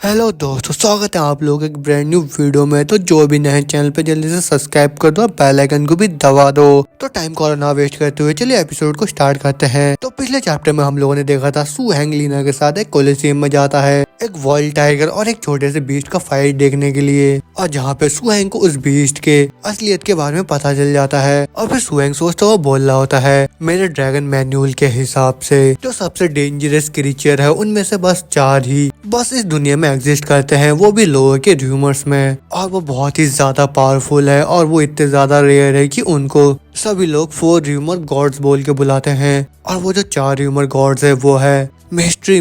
Hello दोस्तों, स्वागत है आप लोग एक ब्रांड न्यू वीडियो में। तो जो भी नए चैनल पे जल्दी से सब्सक्राइब कर दो और बेल आइकन को भी दबा दो। तो टाइम को और ना वेस्ट करते हुए चलिए एपिसोड को स्टार्ट करते हैं। तो पिछले चैप्टर में हम लोगों ने देखा था सू हैंग लीना के साथ एक कोलिसियम में जाता है एक वाइल्ड टाइगर और एक छोटे से बीस्ट का फाइट देखने के लिए, और जहाँ पे सू हैंग को उस बीस्ट के असलियत के बारे में पता चल जाता है। और फिर सू हैंग सोचता हुआ बोल रहा होता है, मेरे ड्रैगन मैन्यूल के हिसाब से जो सबसे डेंजरस क्रीचर है उनमें से बस 4 ही बस इस दुनिया में एग्जिस्ट करते हैं, वो भी लोअर के र्यूमर्स में। और वो बहुत ही ज्यादा पावरफुल है और वो इतने ज्यादा रेयर है कि उनको सभी लोग 4 र्यूमर गॉड्स बोल के बुलाते हैं। और वो जो 4 र्यूमर गॉड्स है वो है मिस्ट्री,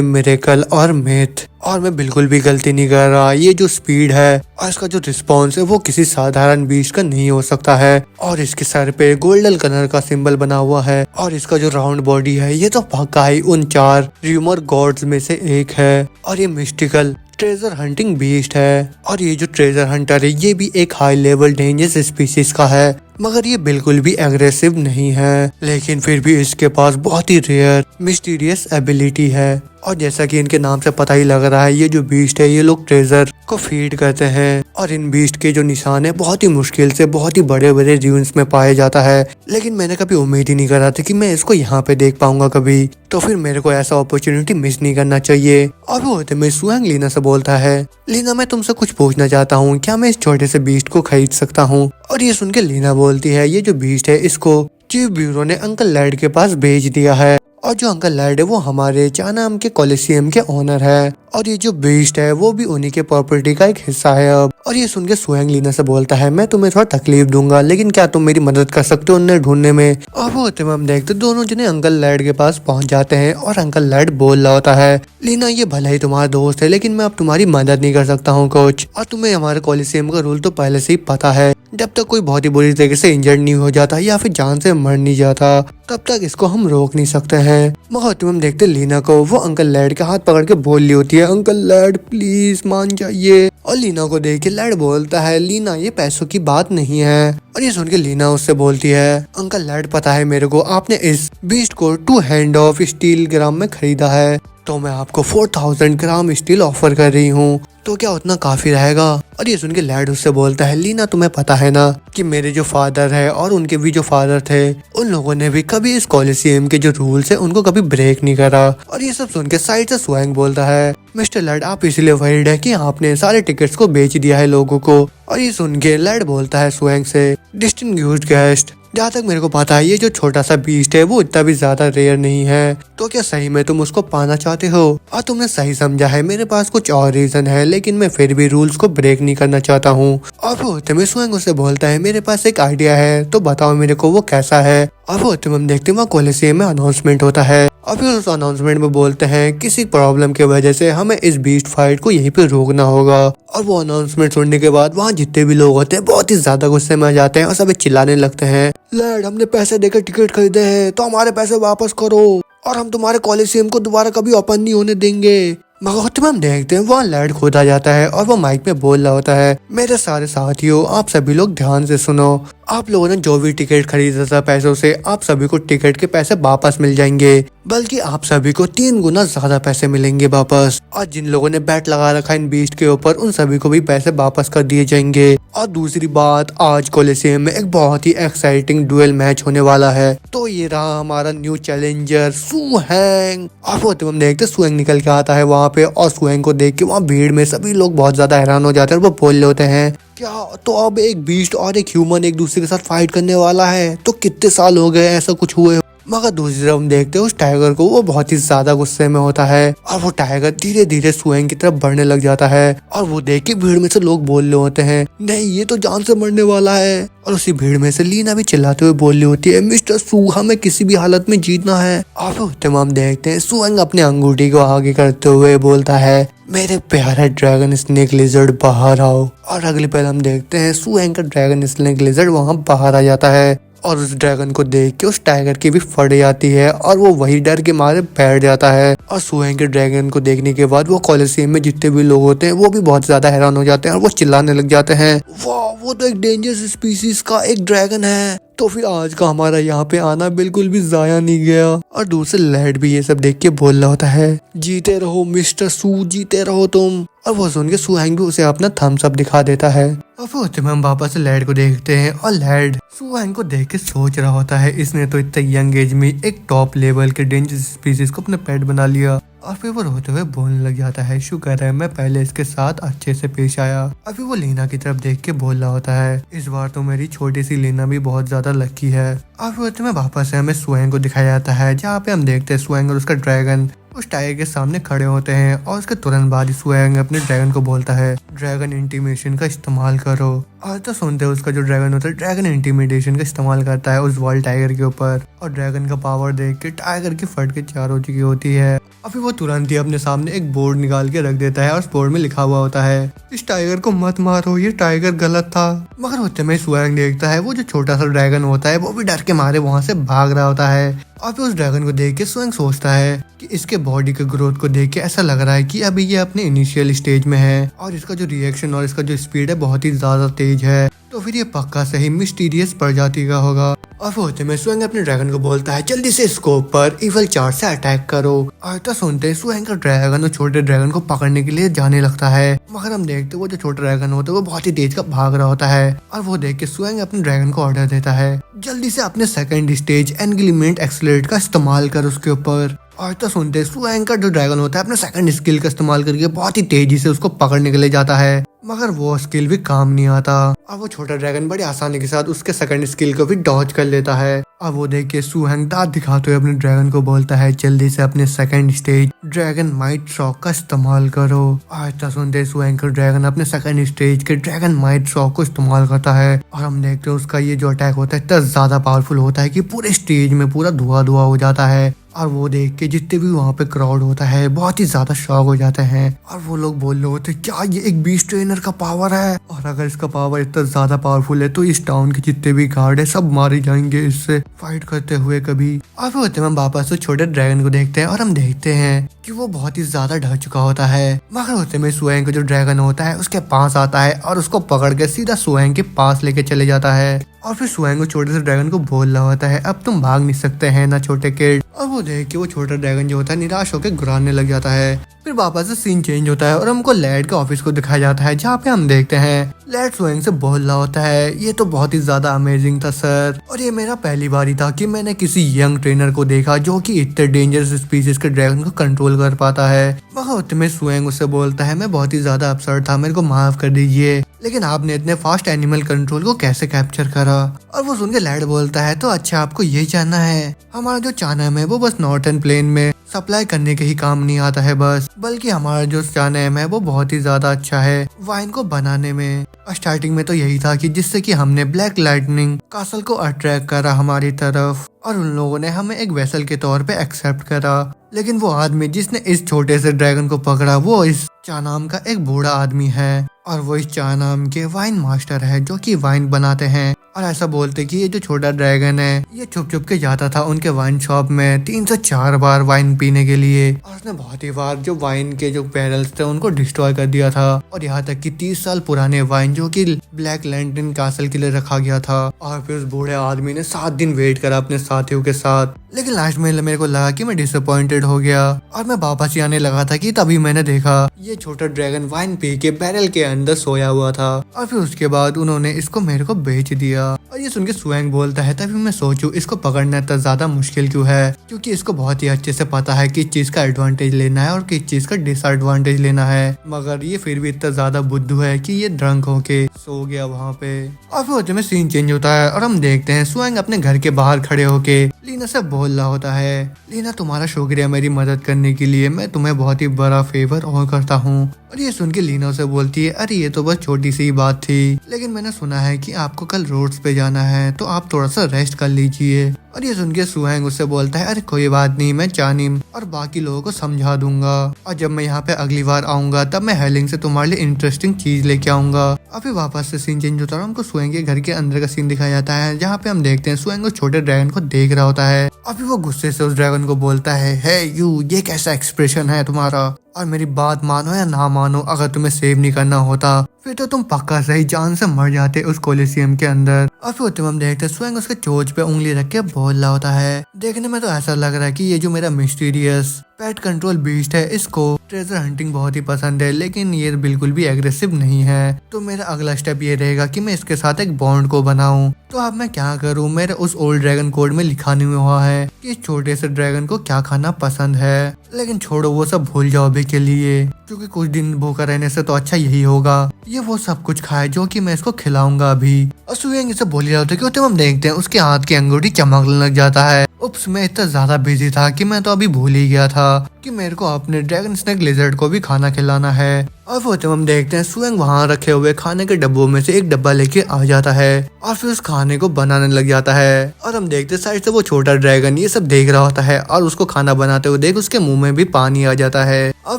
मिरेकल और मिथ। और मैं बिल्कुल भी गलती नहीं कर रहा, ये जो स्पीड है और इसका जो रिस्पॉन्स है वो किसी साधारण बीस्ट का नहीं हो सकता है। और इसके सर पे गोल्डन कलर का सिंबल बना हुआ है और इसका जो राउंड बॉडी है ये तो पक्का ही उन 4 र्यूमर गॉड्स में से एक है। और ये मिस्टिकल ट्रेजर हंटिंग बीस्ट है। और ये जो ट्रेजर हंटर है ये भी एक हाई लेवल डेंजरस स्पीसीज का है, मगर ये बिल्कुल भी एग्रेसिव नहीं है, लेकिन फिर भी इसके पास बहुत ही रेयर मिस्टीरियस एबिलिटी है। और जैसा कि इनके नाम से पता ही लग रहा है, ये जो बीस्ट है ये लोग ट्रेजर को फीड करते हैं। और इन बीस्ट के जो निशान है बहुत ही मुश्किल से बहुत ही बड़े बड़े ड्यून्स में पाया जाता है, लेकिन मैंने कभी उम्मीद ही नहीं करा था कि मैं इसको यहाँ पे देख पाऊंगा कभी। तो फिर मेरे को ऐसा अपॉर्चुनिटी मिस नहीं करना चाहिए। और वो होते में सू हैंग लीना से बोलता है, लीना मैं तुमसे कुछ पूछना चाहता हूँ, क्या मैं इस छोटे से बीस्ट को खरीद सकता हूँ? और ये सुन के लीना बोलती है, ये जो बीस्ट है इसको चीफ ब्यूरो ने अंकल लैड के पास भेज दिया है, और जो अंकल लैड है वो हमारे चानाम के कोलिसियम के ओनर है, और ये जो बीस्ट है वो भी उन्हीं के प्रॉपर्टी का एक हिस्सा है अब। और ये सुन के सू हैंग लीना से बोलता है, मैं तुम्हें थोड़ा तकलीफ दूंगा, लेकिन क्या तुम मेरी मदद कर सकते हो उन्हें ढूंढने में? और वो होते में हम देखते दोनों जने अंकल लैड के पास पहुंच जाते हैं और अंकल लैड बोल रहा होता है, लीना ये भला ही तुम्हारा दोस्त है लेकिन मैं अब तुम्हारी मदद नहीं कर सकता हूँ कुछ। और तुम्हें हमारे कोलिसियम का रूल तो पहले से ही पता है, जब तक कोई बहुत ही बुरी तरीके से इंजर्ड नहीं हो जाता या फिर जान से मर नहीं जाता तब तक इसको हम रोक नहीं सकते हैं। मगर तुम देखते लीना को वो अंकल लैड के हाथ पकड़ के बोल रही होती है, अंकल लैड प्लीज मान जाइए। और लीना को देख के लैड बोलता है, लीना ये पैसों की बात नहीं है। और ये सुन के लीना उससे बोलती है, अंकल लैड पता है मेरे को आपने इस बीस्ट को 2 हैंड ऑफ स्टील ग्राम में खरीदा है, तो मैं आपको 4000 ग्राम स्टील ऑफर कर रही हूँ, तो क्या उतना काफी रहेगा? और ये सुन के लैड उससे बोलता है, लीना तुम्हें पता है ना कि मेरे जो फादर है और उनके भी जो फादर थे उन लोगों ने भी कभी इस कोलिसियम के जो रूल्स है उनको कभी ब्रेक नहीं करा। और ये सब सुन के साइड से सू हैंग बोलता है, मिस्टर लैड आप इसलिए वरीड है कि आपने सारे टिकट्स को बेच दिया है लोगों को। और ये सुन के लैड बोलता है सू हैंग से, डिस्टिंग्विश्ड गेस्ट, जहाँ तक मेरे को पता है ये जो छोटा सा बीस्ट है वो इतना भी ज्यादा रेयर नहीं है, तो क्या सही में तुम उसको पाना चाहते हो? और तुमने सही समझा है, मेरे पास कुछ और रीजन है लेकिन मैं फिर भी रूल्स को ब्रेक नहीं करना चाहता हूँ। और वो होते में सू हैंग उससे बोलता है, मेरे पास एक आइडिया है तो बताओ मेरे को वो कैसा है? और वो होते में हम देखते हैं वहाँ कोलिसियम में अनाउंसमेंट होता है और फिर उस अनाउंसमेंट में बोलते हैं किसी प्रॉब्लम की वजह से हमें इस बीस्ट फाइट को यहीं पे रोकना होगा। और वो अनाउंसमेंट सुनने के बाद वहाँ जितने भी लोग होते हैं बहुत ही ज्यादा गुस्से में आ जाते हैं और सभी चिल्लाने लगते हैं, लैड हमने पैसे देकर टिकट खरीदे हैं तो हमारे पैसे वापस करो और हम तुम्हारे कोलिसियम को दोबारा कभी ओपन नहीं होने देंगे। मगर हम देखते हैं वहाँ लैड खुद आ जाता है और वो माइक में बोल रहा होता है, मेरे सारे साथियों आप सभी लोग ध्यान से सुनो, आप लोगों ने जो भी टिकट खरीदा था पैसों से आप सभी को टिकट के पैसे वापस मिल जाएंगे, बल्कि आप सभी को 3 गुना ज्यादा पैसे मिलेंगे वापस। और जिन लोगों ने बैट लगा रखा है इन बीस्ट के ऊपर उन सभी को भी पैसे वापस कर दिए जाएंगे। और दूसरी बात, आज कोलिसियम में एक बहुत ही एक्साइटिंग डुएल मैच होने वाला है, तो ये रहा हमारा न्यू चैलेंजर सू हैंग। और वो हम देखते सू हैंग निकल के आता है वहाँ पे, और सू हैंग को देख के वहाँ भीड़ में सभी लोग बहुत ज्यादा हैरान हो जाते हैं और वो बोल रहे होते हैं, क्या तो अब एक बीस्ट और एक ह्यूमन एक दूसरे के साथ फाइट करने वाला है? तो कितने साल हो गए ऐसा कुछ हुए? मगर दूसरी तरफ हम देखते हैं उस टाइगर को, वो बहुत ही ज्यादा गुस्से में होता है और वो टाइगर धीरे धीरे सू हैंग की तरफ बढ़ने लग जाता है। और वो देख के भीड़ में से लोग बोल रहे होते हैं, नहीं ये तो जान से मरने वाला है। और उसी भीड़ में से लीना भी चिल्लाते हुए बोल रही होती है, मिस्टर सू हमें किसी भी हालत में जीतना है। और फिर हम देखते हैं सू हैंग अपने अंगूठी को आगे करते हुए बोलता है, मेरे प्यारे ड्रैगन स्नेक लिजर्ड बाहर आओ। और अगले पहले हम देखते हैं सू हैंग का ड्रैगन स्नेक लिजर्ड वहाँ बाहर आ जाता है और उस ड्रैगन को देख के उस टाइगर की भी फट जाती है और वो वही डर के मारे बैठ जाता है। और सू हैंग के ड्रैगन को देखने के बाद वो कोलिसियम में जितने भी लोग होते हैं वो भी बहुत ज्यादा हैरान हो जाते हैं और वो चिल्लाने लग जाते हैं, वाह वो तो एक डेंजरस स्पीसीज का एक ड्रैगन है, तो फिर आज का हमारा यहाँ पे आना बिल्कुल भी जाया नहीं गया। और दूसरे लैड भी ये सब देख के बोल रहा होता है, जीते रहो मिस्टर सू, जीते रहो तुम। और वो सुन के सुहैंग भी उसे अपना थम्स अप दिखा देता है। और फिर उसमें हम वापस लैड को देखते हैं और लैड सुहैंग को देख के सोच रहा होता है, इसने तो इतने यंग एज में एक टॉप लेवल के डेंजरस स्पीसीज को अपने पेट बना लिया। और फिर वो रोते हुए बोलने लग जाता है, शुक्र है मैं पहले इसके साथ अच्छे से पेश आया। और फिर वो लीना की तरफ देख के बोल रहा होता है, इस बार तो मेरी छोटी सी लीना भी बहुत ज्यादा लकी है। और फिर उसमें वापस से हमें सुहैंग को दिखाया जाता है, जहाँ पे हम देखते हैं सुहैंग और उसका ड्रैगन उस टाइगर के सामने खड़े होते हैं। और उसके तुरंत बाद सुहैंग अपने ड्रैगन को बोलता है, ड्रैगन इंटीमिडेशन का इस्तेमाल करो। और तो सुनते हैं उसका जो ड्रैगन होता है ड्रैगन इंटीमिडेशन का इस्तेमाल करता है उस वाइल्ड टाइगर के ऊपर। और ड्रैगन का पावर देख के टाइगर की फट के चार हो चुकी होती है। और फिर वो तुरंत ही अपने सामने एक बोर्ड निकाल के रख देता है और उस बोर्ड में लिखा हुआ होता है, इस टाइगर को मत मारो, ये टाइगर गलत था। मगर होते में सुहैंग देखता है वो जो छोटा सा ड्रैगन होता है वो भी डर के मारे वहां से भाग रहा होता है। और फिर उस ड्रैगन को देख के सुहैंग सोचता है कि इसके बॉडी के ग्रोथ को देख के ऐसा लग रहा है कि अभी ये अपने इनिशियल स्टेज में है और इसका जो रिएक्शन और इसका जो स्पीड है बहुत ही ज्यादा तेज है, तो फिर ये पक्का सही मिस्टीरियस प्रजाति का होगा। और फिर होते में सुहैंग अपने ड्रैगन को बोलता है, जल्दी से इसको ऊपर इवल चार्ज से अटैक करो। और तो सुनते हैं सुहैंग का ड्रैगन और छोटे ड्रैगन को पकड़ने के लिए जाने लगता है। मगर हम देखते वो जो छोटा ड्रैगन होता है वो बहुत ही तेज का भाग रहा होता है। और वो देख के सुहैंग अपने ड्रैगन को ऑर्डर देता है, जल्दी से अपने सेकंड स्टेज एनग्लिमेंट एक्सेलरेट का इस्तेमाल कर उसके ऊपर। और तो सुनते हैं सुहैंग का जो ड्रैगन होता है अपने सेकंड स्किल का इस्तेमाल करके बहुत ही तेजी से उसको पकड़ने के लिए जाता है। मगर वो स्किल भी काम नहीं आता और वो छोटा ड्रैगन बड़ी आसानी के साथ उसके सेकंड स्किल को भी डॉज कर लेता है। और वो देख के सुहैंग दांत दिखाते हुए अपने ड्रैगन को बोलता है, जल्दी से अपने second stage dragon might shock का इस्तेमाल करो। और तो सुनते सुहैंग का ड्रैगन अपने सेकंड स्टेज के ड्रैगन माइट शॉक को इस्तेमाल करता है। और हम देखते हैं उसका ये जो अटैक होता है इतना ज्यादा पावरफुल होता है कि पूरे स्टेज में पूरा धुआं धुआं हो जाता है। और वो देख के जितने भी वहाँ पे क्राउड होता है बहुत ही ज्यादा शॉक हो जाते हैं। और वो लोग बोल रहे होते हैं, क्या ये एक बीस्ट ट्रेनर का पावर है? और अगर इसका पावर इतना ज्यादा पावरफुल है तो इस टाउन के जितने भी गार्ड है सब मारे जाएंगे इससे फाइट करते हुए कभी। और फिर होते हम वापस से छोटे ड्रैगन को देखते हैं और हम देखते हैं कि वो बहुत ही ज्यादा डर चुका होता है। मगर होते में सुहैंग का जो ड्रैगन होता है उसके पास आता है और उसको पकड़ के सीधा सुहैंग के पास लेके चले जाता है। और फिर सुहैंग को छोटे से ड्रैगन को बोल रहा होता है, अब तुम भाग नहीं सकते हैं ना छोटे किड। और वो देख के वो छोटा ड्रैगन जो होता है निराश होकर घुराने लग जाता है। फिर वापस से सीन चेंज होता है और हमको लैड के ऑफिस को दिखाया जाता है, जहाँ पे हम देखते हैं लैड सुहैंग से बोल रहा होता है, ये तो बहुत ही ज्यादा अमेजिंग था सर, और ये मेरा पहली बारी था कि मैंने किसी यंग ट्रेनर को देखा जो कि इतने डेंजरस स्पीसीज के ड्रैगन को कंट्रोल कर पाता है। मगर में सुहैंग उससे बोलता है, मैं बहुत ही ज्यादा अपसेट था, मेरे को माफ कर दीजिए, लेकिन आपने इतने फास्ट एनिमल कंट्रोल को कैसे कैप्चर करा? और वो सुन के लैड बोलता है, तो अच्छा आपको यही जानना है, हमारा जो चानम है वो बस नॉर्थर्न प्लेन में सप्लाई करने के ही काम नहीं आता है बस, बल्कि हमारा जो चानम है वो बहुत ही ज्यादा अच्छा है वाइन को बनाने में। स्टार्टिंग में तो यही था कि जिससे कि हमने ब्लैक लाइटनिंग कासल को अट्रैक्ट करा हमारी तरफ और उन लोगों ने हमें एक वेसल के तौर पे एक्सेप्ट करा, लेकिन वो आदमी जिसने इस छोटे से ड्रैगन को पकड़ा वो इस चानाम का एक बूढ़ा आदमी है और वो इस चानाम के वाइन मास्टर है जो कि वाइन बनाते हैं। और ऐसा बोलते कि ये जो छोटा ड्रैगन है ये छुप छुप के जाता था उनके वाइन शॉप में 3 से 4 बार वाइन पीने के लिए, और उसने बहुत ही बार जो वाइन के जो बैरल्स थे उनको डिस्ट्रॉय कर दिया था। और यहाँ तक कि 30 साल पुराने वाइन जो कि ब्लैक लैंटर्न कासल के लिए रखा गया था। और फिर उस बूढ़े आदमी ने 7 दिन वेट करा अपने साथियों के साथ, लेकिन लास्ट में मेरे को लगा कि मैं डिसअपॉइंटेड हो गया और मैं वापस ही आने लगा था कि तभी मैंने देखा ये छोटा ड्रैगन वाइन पी के बैरल के अंदर सोया हुआ था। और फिर उसके बाद उन्होंने इसको मेरे को बेच दिया। और ये सुन के सुहैंग बोलता है, तभी मैं सोचूं इसको पकड़ना इतना ज्यादा मुश्किल क्यों है, क्योंकि इसको बहुत ही अच्छे से पता है किस चीज का एडवांटेज लेना है और किस चीज का डिसएडवांटेज लेना है, मगर ये फिर भी इतना ज्यादा बुद्धू है कि ये ड्रंक होके सो गया वहाँ पे। और फिर होते में सीन चेंज होता है और हम देखते हैं सुहैंग अपने घर के बाहर खड़े होके लीना से बोल रहा होता है, लीना तुम्हारा शुक्रिया मेरी मदद करने के लिए, मैं तुम्हें बहुत ही बड़ा फेवर और करता हूँ। और ये सुन के लीना से बोलती है, अरे ये तो बस छोटी सी बात थी, लेकिन मैंने सुना है कि आपको कल रोड्स पे जाना है तो आप थोड़ा सा रेस्ट कर लीजिए। और ये सुन के सुहैंग उससे बोलता है, अरे कोई बात नहीं, मैं चानिम और बाकी लोगों को समझा दूंगा, और जब मैं यहाँ पे अगली बार आऊंगा तब मैं हेलिंग से तुम्हारे लिए इंटरेस्टिंग चीज लेके आऊंगा। और फिर वापस से सीन चेंज होता है, हमको सुहैंग के घर के अंदर का सीन दिखाया जाता है, जहाँ पे हम देखते हैं सुहैंग उस छोटे ड्रैगन को देख रहा होता है। और फिर वो गुस्से से उस ड्रैगन को बोलता है, हे यू, ये कैसा एक्सप्रेशन है तुम्हारा? और मेरी बात मानो या ना मानो, अगर तुम्हें सेव नहीं करना होता फिर तो तुम पक्का सही जान से मर जाते उस कोलिसियम के अंदर। और फिर उतम हम देखते स्वयं उसके चोंच पे उंगली रख के बोल रहा होता है। देखने में तो ऐसा लग रहा है कि ये जो मेरा मिस्टीरियस पेट कंट्रोल बीस्ट है, इसको ट्रेजर हंटिंग बहुत ही पसंद है, लेकिन ये बिल्कुल भी एग्रेसिव नहीं है। तो मेरा अगला स्टेप ये रहेगा कि मैं इसके साथ एक बॉन्ड को बनाऊं। तो अब मैं क्या करूं, मेरे उस ओल्ड ड्रैगन कोड में लिखा नहीं हुआ है कि इस छोटे से ड्रैगन को क्या खाना पसंद है। लेकिन छोड़ो, वो सब भूल जाओ अभी के लिए, क्योंकि कुछ दिन भूखा रहने से तो अच्छा यही होगा ये वो सब कुछ खाए जो कि मैं इसको खिलाऊंगा अभी। और सुयेंग इसे बोल रहा होता है कि तो हम देखते हैं उसके हाथ की अंगूठी चमकने लग जाता है। उप्स, मैं इतना ज्यादा बिजी था कि मैं तो अभी भूल ही गया था कि मेरे को अपने ड्रैगन स्नेक लिजर्ड को भी खाना खिलाना है। और वो जब हम देखते हैं सुयेंग वहाँ रखे हुए खाने के डब्बों में से एक डब्बा लेके आ जाता है और फिर उस खाने को बनाने लग जाता है। और हम देखते हैं साइड से वो छोटा ड्रैगन ये सब देख रहा होता है और उसको खाना बनाते हुए देख उसके मुंह में भी पानी आ जाता है। और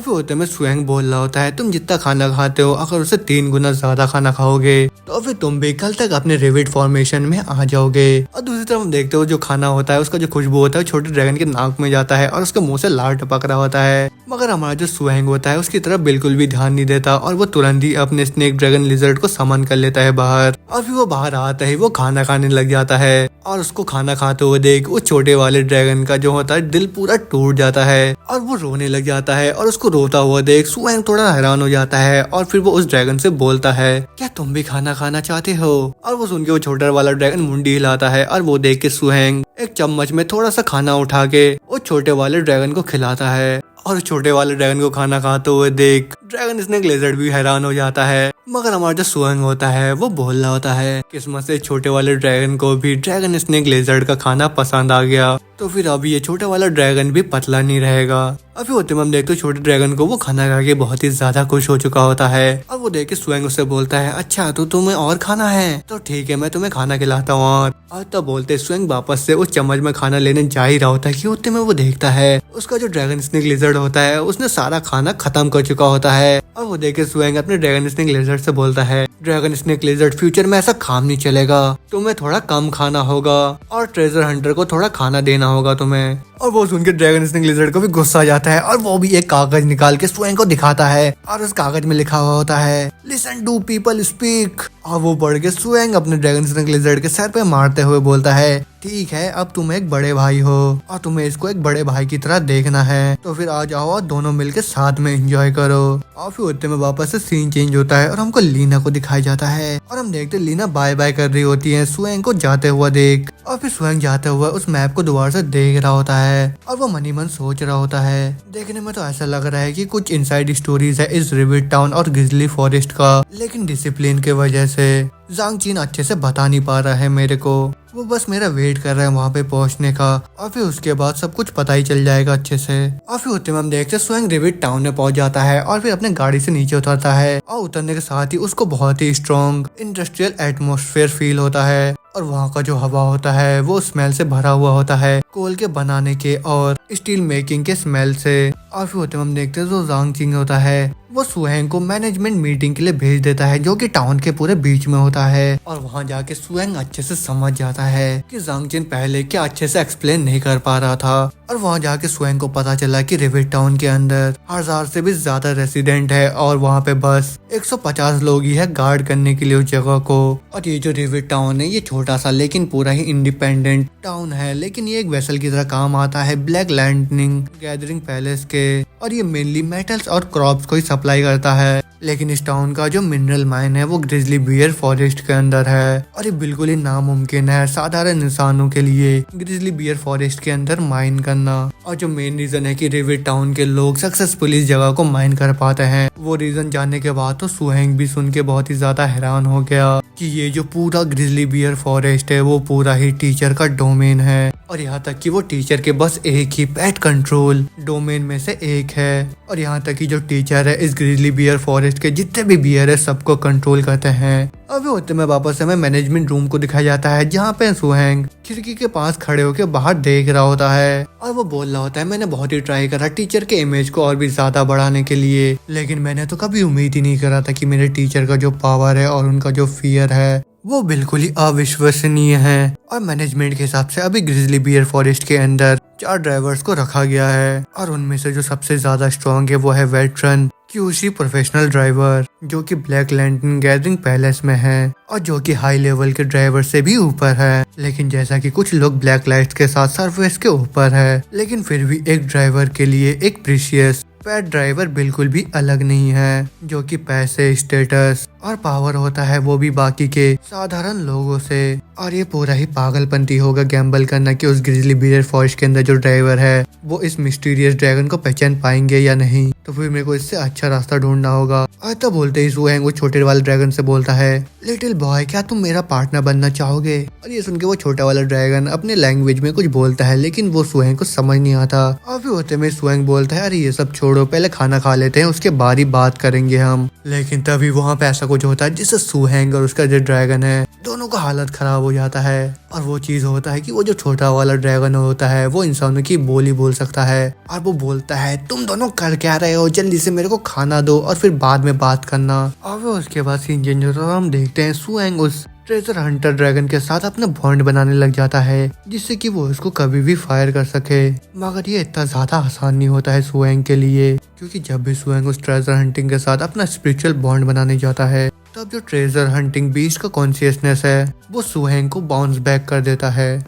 फिर होते में सुयेंग बोल रहा होता है, तुम जितना खाना खाते हो अगर उससे 3 गुना ज्यादा खाना खाओगे तो फिर तुम भी कल तक अपने रिविड फॉर्मेशन में आ जाओगे। और दूसरी तरफ हम देखते हो जो खाना होता है उसका जो खुशबू होता है छोटे ड्रैगन के नाक में जाता है और उसके मुंह से लार टपक रहा होता है। मगर हमारा जो सुयेंग होता है उसकी तरफ बिल्कुल भी ध्यान नहीं देता और वो तुरंत ही अपने स्नेक ड्रैगन लिजर्ड को समन कर लेता है बाहर। और फिर वो बाहर आता है, वो खाना खाने लग जाता है और उसको खाना खाते हुए देख वो छोटे वाले ड्रैगन का जो होता है दिल पूरा टूट जाता है और वो रोने लग जाता है। और उसको रोता हुआ देख सुयेंग थोड़ा हैरान हो जाता है और फिर वो उस ड्रैगन से बोलता है, क्या तुम भी खाना खाना चाहते हो? और वो सुन के वो छोटा वाला ड्रैगन मुंडी हिलाता है और वो देख के सुयेंग एक चम्मच में थोड़ा सा खाना उठा के वो छोटे वाले ड्रैगन को खिलाता है। और छोटे वाले ड्रैगन को खाना खाते हुए देख ड्रैगन स्नेक लिजर्ड भी हैरान हो जाता है। मगर हमारा जो सुयेंग होता है वो बोल रहा होता है, किस्मत से छोटे वाले ड्रैगन को भी ड्रैगन स्नेक लिजर्ड का खाना पसंद आ गया, तो फिर अभी ये छोटा वाला ड्रैगन भी पतला नहीं रहेगा। अभी होते हम देखते छोटे ड्रैगन को वो खाना खा के बहुत ही ज्यादा खुश हो चुका होता है और वो देख के सुयेंग उससे बोलता है, अच्छा तो तुम्हें और खाना है, तो ठीक है मैं तुम्हें खाना खिलाता हूँ। और तब बोलते सुयेंग वापस से उस चम्मच में खाना लेने जा ही रहा होता है कि उतने में वो देखता है उसका जो ड्रैगन स्नेक लिजर्ड होता है उसने सारा खाना खत्म कर चुका होता है। और वो देख के सुयेंग अपने ड्रैगन स्नेक लिजर्ड से बोलता है, ड्रैगन स्नेक लिजर्ड फ्यूचर में ऐसा काम नहीं चलेगा, तुम्हें थोड़ा कम खाना होगा और ट्रेजर हंटर को थोड़ा खाना देना होगा तुम्हें। और वो सुन के ड्रैगन स्नेक लिजर्ड को भी गुस्सा आ जाता है और वो भी एक कागज निकाल के सुयेंग को दिखाता है और उस कागज में लिखा हुआ होता है, लिसन टू पीपल स्पीक। और वो बढ़ के सुयेंग अपने ड्रैगन स्नेक लिजर्ड के सर पे मारते हुए बोलता है, ठीक है अब तुम एक बड़े भाई हो और तुम्हें इसको एक बड़े भाई की तरह देखना है, तो फिर आ जाओ और दोनों मिलके साथ में एंजॉय करो। और फिर उतने में वापस से सीन चेंज होता है और हमको लीना को दिखाया जाता है और हम देखते लीना बाय बाय कर रही होती है सुयेंग को जाते हुआ देख। और फिर सुयेंग जाते हुए उस मैप को दोबारा से देख रहा होता है और वो मनी मन सोच रहा होता है। देखने में तो ऐसा लग रहा है कि कुछ इनसाइड स्टोरीज है इस रिविड टाउन और ग्रिजली फॉरेस्ट का, लेकिन डिसिप्लिन के वजह से जांग चीन अच्छे से बता नहीं पा रहा है मेरे को, वो बस मेरा वेट कर रहा है वहाँ पे पहुँचने का और फिर उसके बाद सब कुछ पता ही चल जाएगा अच्छे से। और फिर उतने में हम देखते सुयेंग रिविड टाउन में पहुँच जाता है और फिर अपने गाड़ी से नीचे उतरता है और उतरने के साथ ही उसको बहुत ही स्ट्रॉन्ग इंडस्ट्रियल एटमॉस्फेयर फील होता है और वहाँ का जो हवा होता है वो स्मेल से भरा हुआ होता है, कोल के बनाने के और स्टील मेकिंग के स्मेल से। और फिर होते हम देखते हैं जो जांग चिंग होता है वो सुयेंग को मैनेजमेंट मीटिंग के लिए भेज देता है जो कि टाउन के पूरे बीच में होता है। और वहाँ जाके सुयेंग अच्छे से समझ जाता है कि जांग चिन पहले क्या अच्छे से एक्सप्लेन नहीं कर पा रहा था। और वहाँ जाके सुयेंग को पता चला कि रिविड टाउन के अंदर 1000 से भी ज्यादा रेसिडेंट है और वहाँ पे बस 150 लोग ही है गार्ड करने के लिए उस जगह को। और ये जो रिविड टाउन है ये छोटा सा लेकिन पूरा ही इंडिपेंडेंट टाउन है, लेकिन ये एक वेसल की तरह काम आता है ब्लैक लैंडनिंग गैदरिंग पैलेस के और ये मेनली मेटल्स और क्रॉप्स को ही सप्लाई करता है। लेकिन इस टाउन का जो मिनरल माइन है वो ग्रिजली बियर फॉरेस्ट के अंदर है और ये बिल्कुल ही नामुमकिन है साधारण इंसानों के लिए ग्रिजली बियर फॉरेस्ट के अंदर माइन करना। और जो मेन रीजन है कि रिविड टाउन के लोग सक्सेसफुली इस जगह को माइन कर पाते हैं, वो रीजन जानने के बाद तो सुयेंग भी सुन के बहुत ही ज्यादा हैरान हो गया कि ये जो पूरा ग्रिजली बियर फॉरेस्ट है वो पूरा ही टीचर का डोमेन है और यहाँ तक कि वो टीचर के बस एक ही पेट कंट्रोल डोमेन में से एक है। और यहाँ तक कि जो टीचर है इस ग्रिजली बियर फॉरेस्ट के जितने भी बियर है सबको कंट्रोल करते हैं। अभी होते में वापस हमें मैनेजमेंट रूम को दिखाया जाता है जहाँ पे सुयेंग खिड़की के पास खड़े होकर बाहर देख रहा होता है और वो बोल रहा होता है, मैंने बहुत ही ट्राई करा टीचर के इमेज को और भी ज्यादा बढ़ाने के लिए, लेकिन मैंने तो कभी उम्मीद ही नहीं करा था कि मेरे टीचर का जो पावर है और उनका जो फियर है वो बिल्कुल ही अविश्वसनीय है और मैनेजमेंट के हिसाब से अभी ग्रिजली बियर फॉरेस्ट के अंदर 4 ड्राइवर्स को रखा गया है और उनमें से जो सबसे ज्यादा स्ट्रॉन्ग है वो है वेटरन क्यूसी प्रोफेशनल ड्राइवर जो कि ब्लैक लैंटर्न गैदरिंग पैलेस में है और जो कि हाई लेवल के ड्राइवर से भी ऊपर है। लेकिन जैसा कि कुछ लोग ब्लैक लाइट्स के साथ सरफेस के ऊपर है, लेकिन फिर भी एक ड्राइवर के लिए एक प्रीशियस पैट ड्राइवर बिल्कुल भी अलग नहीं है, जो कि पैसे, स्टेटस और पावर होता है वो भी बाकी के साधारण लोगों से। और ये पूरा ही पागलपंती होगा गैम्बल करना कि उस ग्रिजली बियर फॉरेस्ट के अंदर जो ड्राइवर है वो इस मिस्टीरियस ड्रैगन को पहचान पाएंगे या नहीं। तो फिर मेरे को इससे अच्छा रास्ता ढूंढना होगा। और तब बोलते ही सुहेंग वो छोटे वाले ड्रैगन से बोलता है, लिटिल बॉय क्या तुम मेरा पार्टनर बनना चाहोगे? और ये सुन के वो छोटा वाला ड्रैगन अपने लैंग्वेज में कुछ बोलता है, लेकिन वो सुहेंग को समझ नहीं आता। और फिर होते में सुहेंग बोलता है, अरे ये सब छोड़ो, पहले खाना खा लेते हैं, उसके बाद ही बात करेंगे हम। लेकिन तभी वहाँ पे ऐसा कुछ होता है जिससे सुहेंग और उसका जो ड्रैगन है दोनों का हालत खराब हो जाता है। और वो चीज होता है कि वो जो छोटा वाला ड्रैगन होता है वो इंसानों की बोली बोल सकता है और वो बोलता है, तुम दोनों कर क्या रहे हो, जल्दी से मेरे को खाना दो और फिर बाद में बात करना। और वो उसके बाद सीन चेंज होता है और हम देखते हैं सुहेंग उस ट्रेजर हंटर ड्रैगन के साथ अपना बॉन्ड बनाने लग जाता है जिससे कि वो उसको कभी भी फायर कर सके। मगर ये इतना ज्यादा आसान नहीं होता है सुहेंग के लिए, क्योंकि जब भी सुहेंग उस ट्रेजर हंटिंग के साथ अपना स्पिरिचुअल बॉन्ड बनाने जाता है तब जो ट्रेजर हंटिंग बीस्ट का कॉन्शियसनेस है वो सुहेंग को बाउंस बैक कर देता है।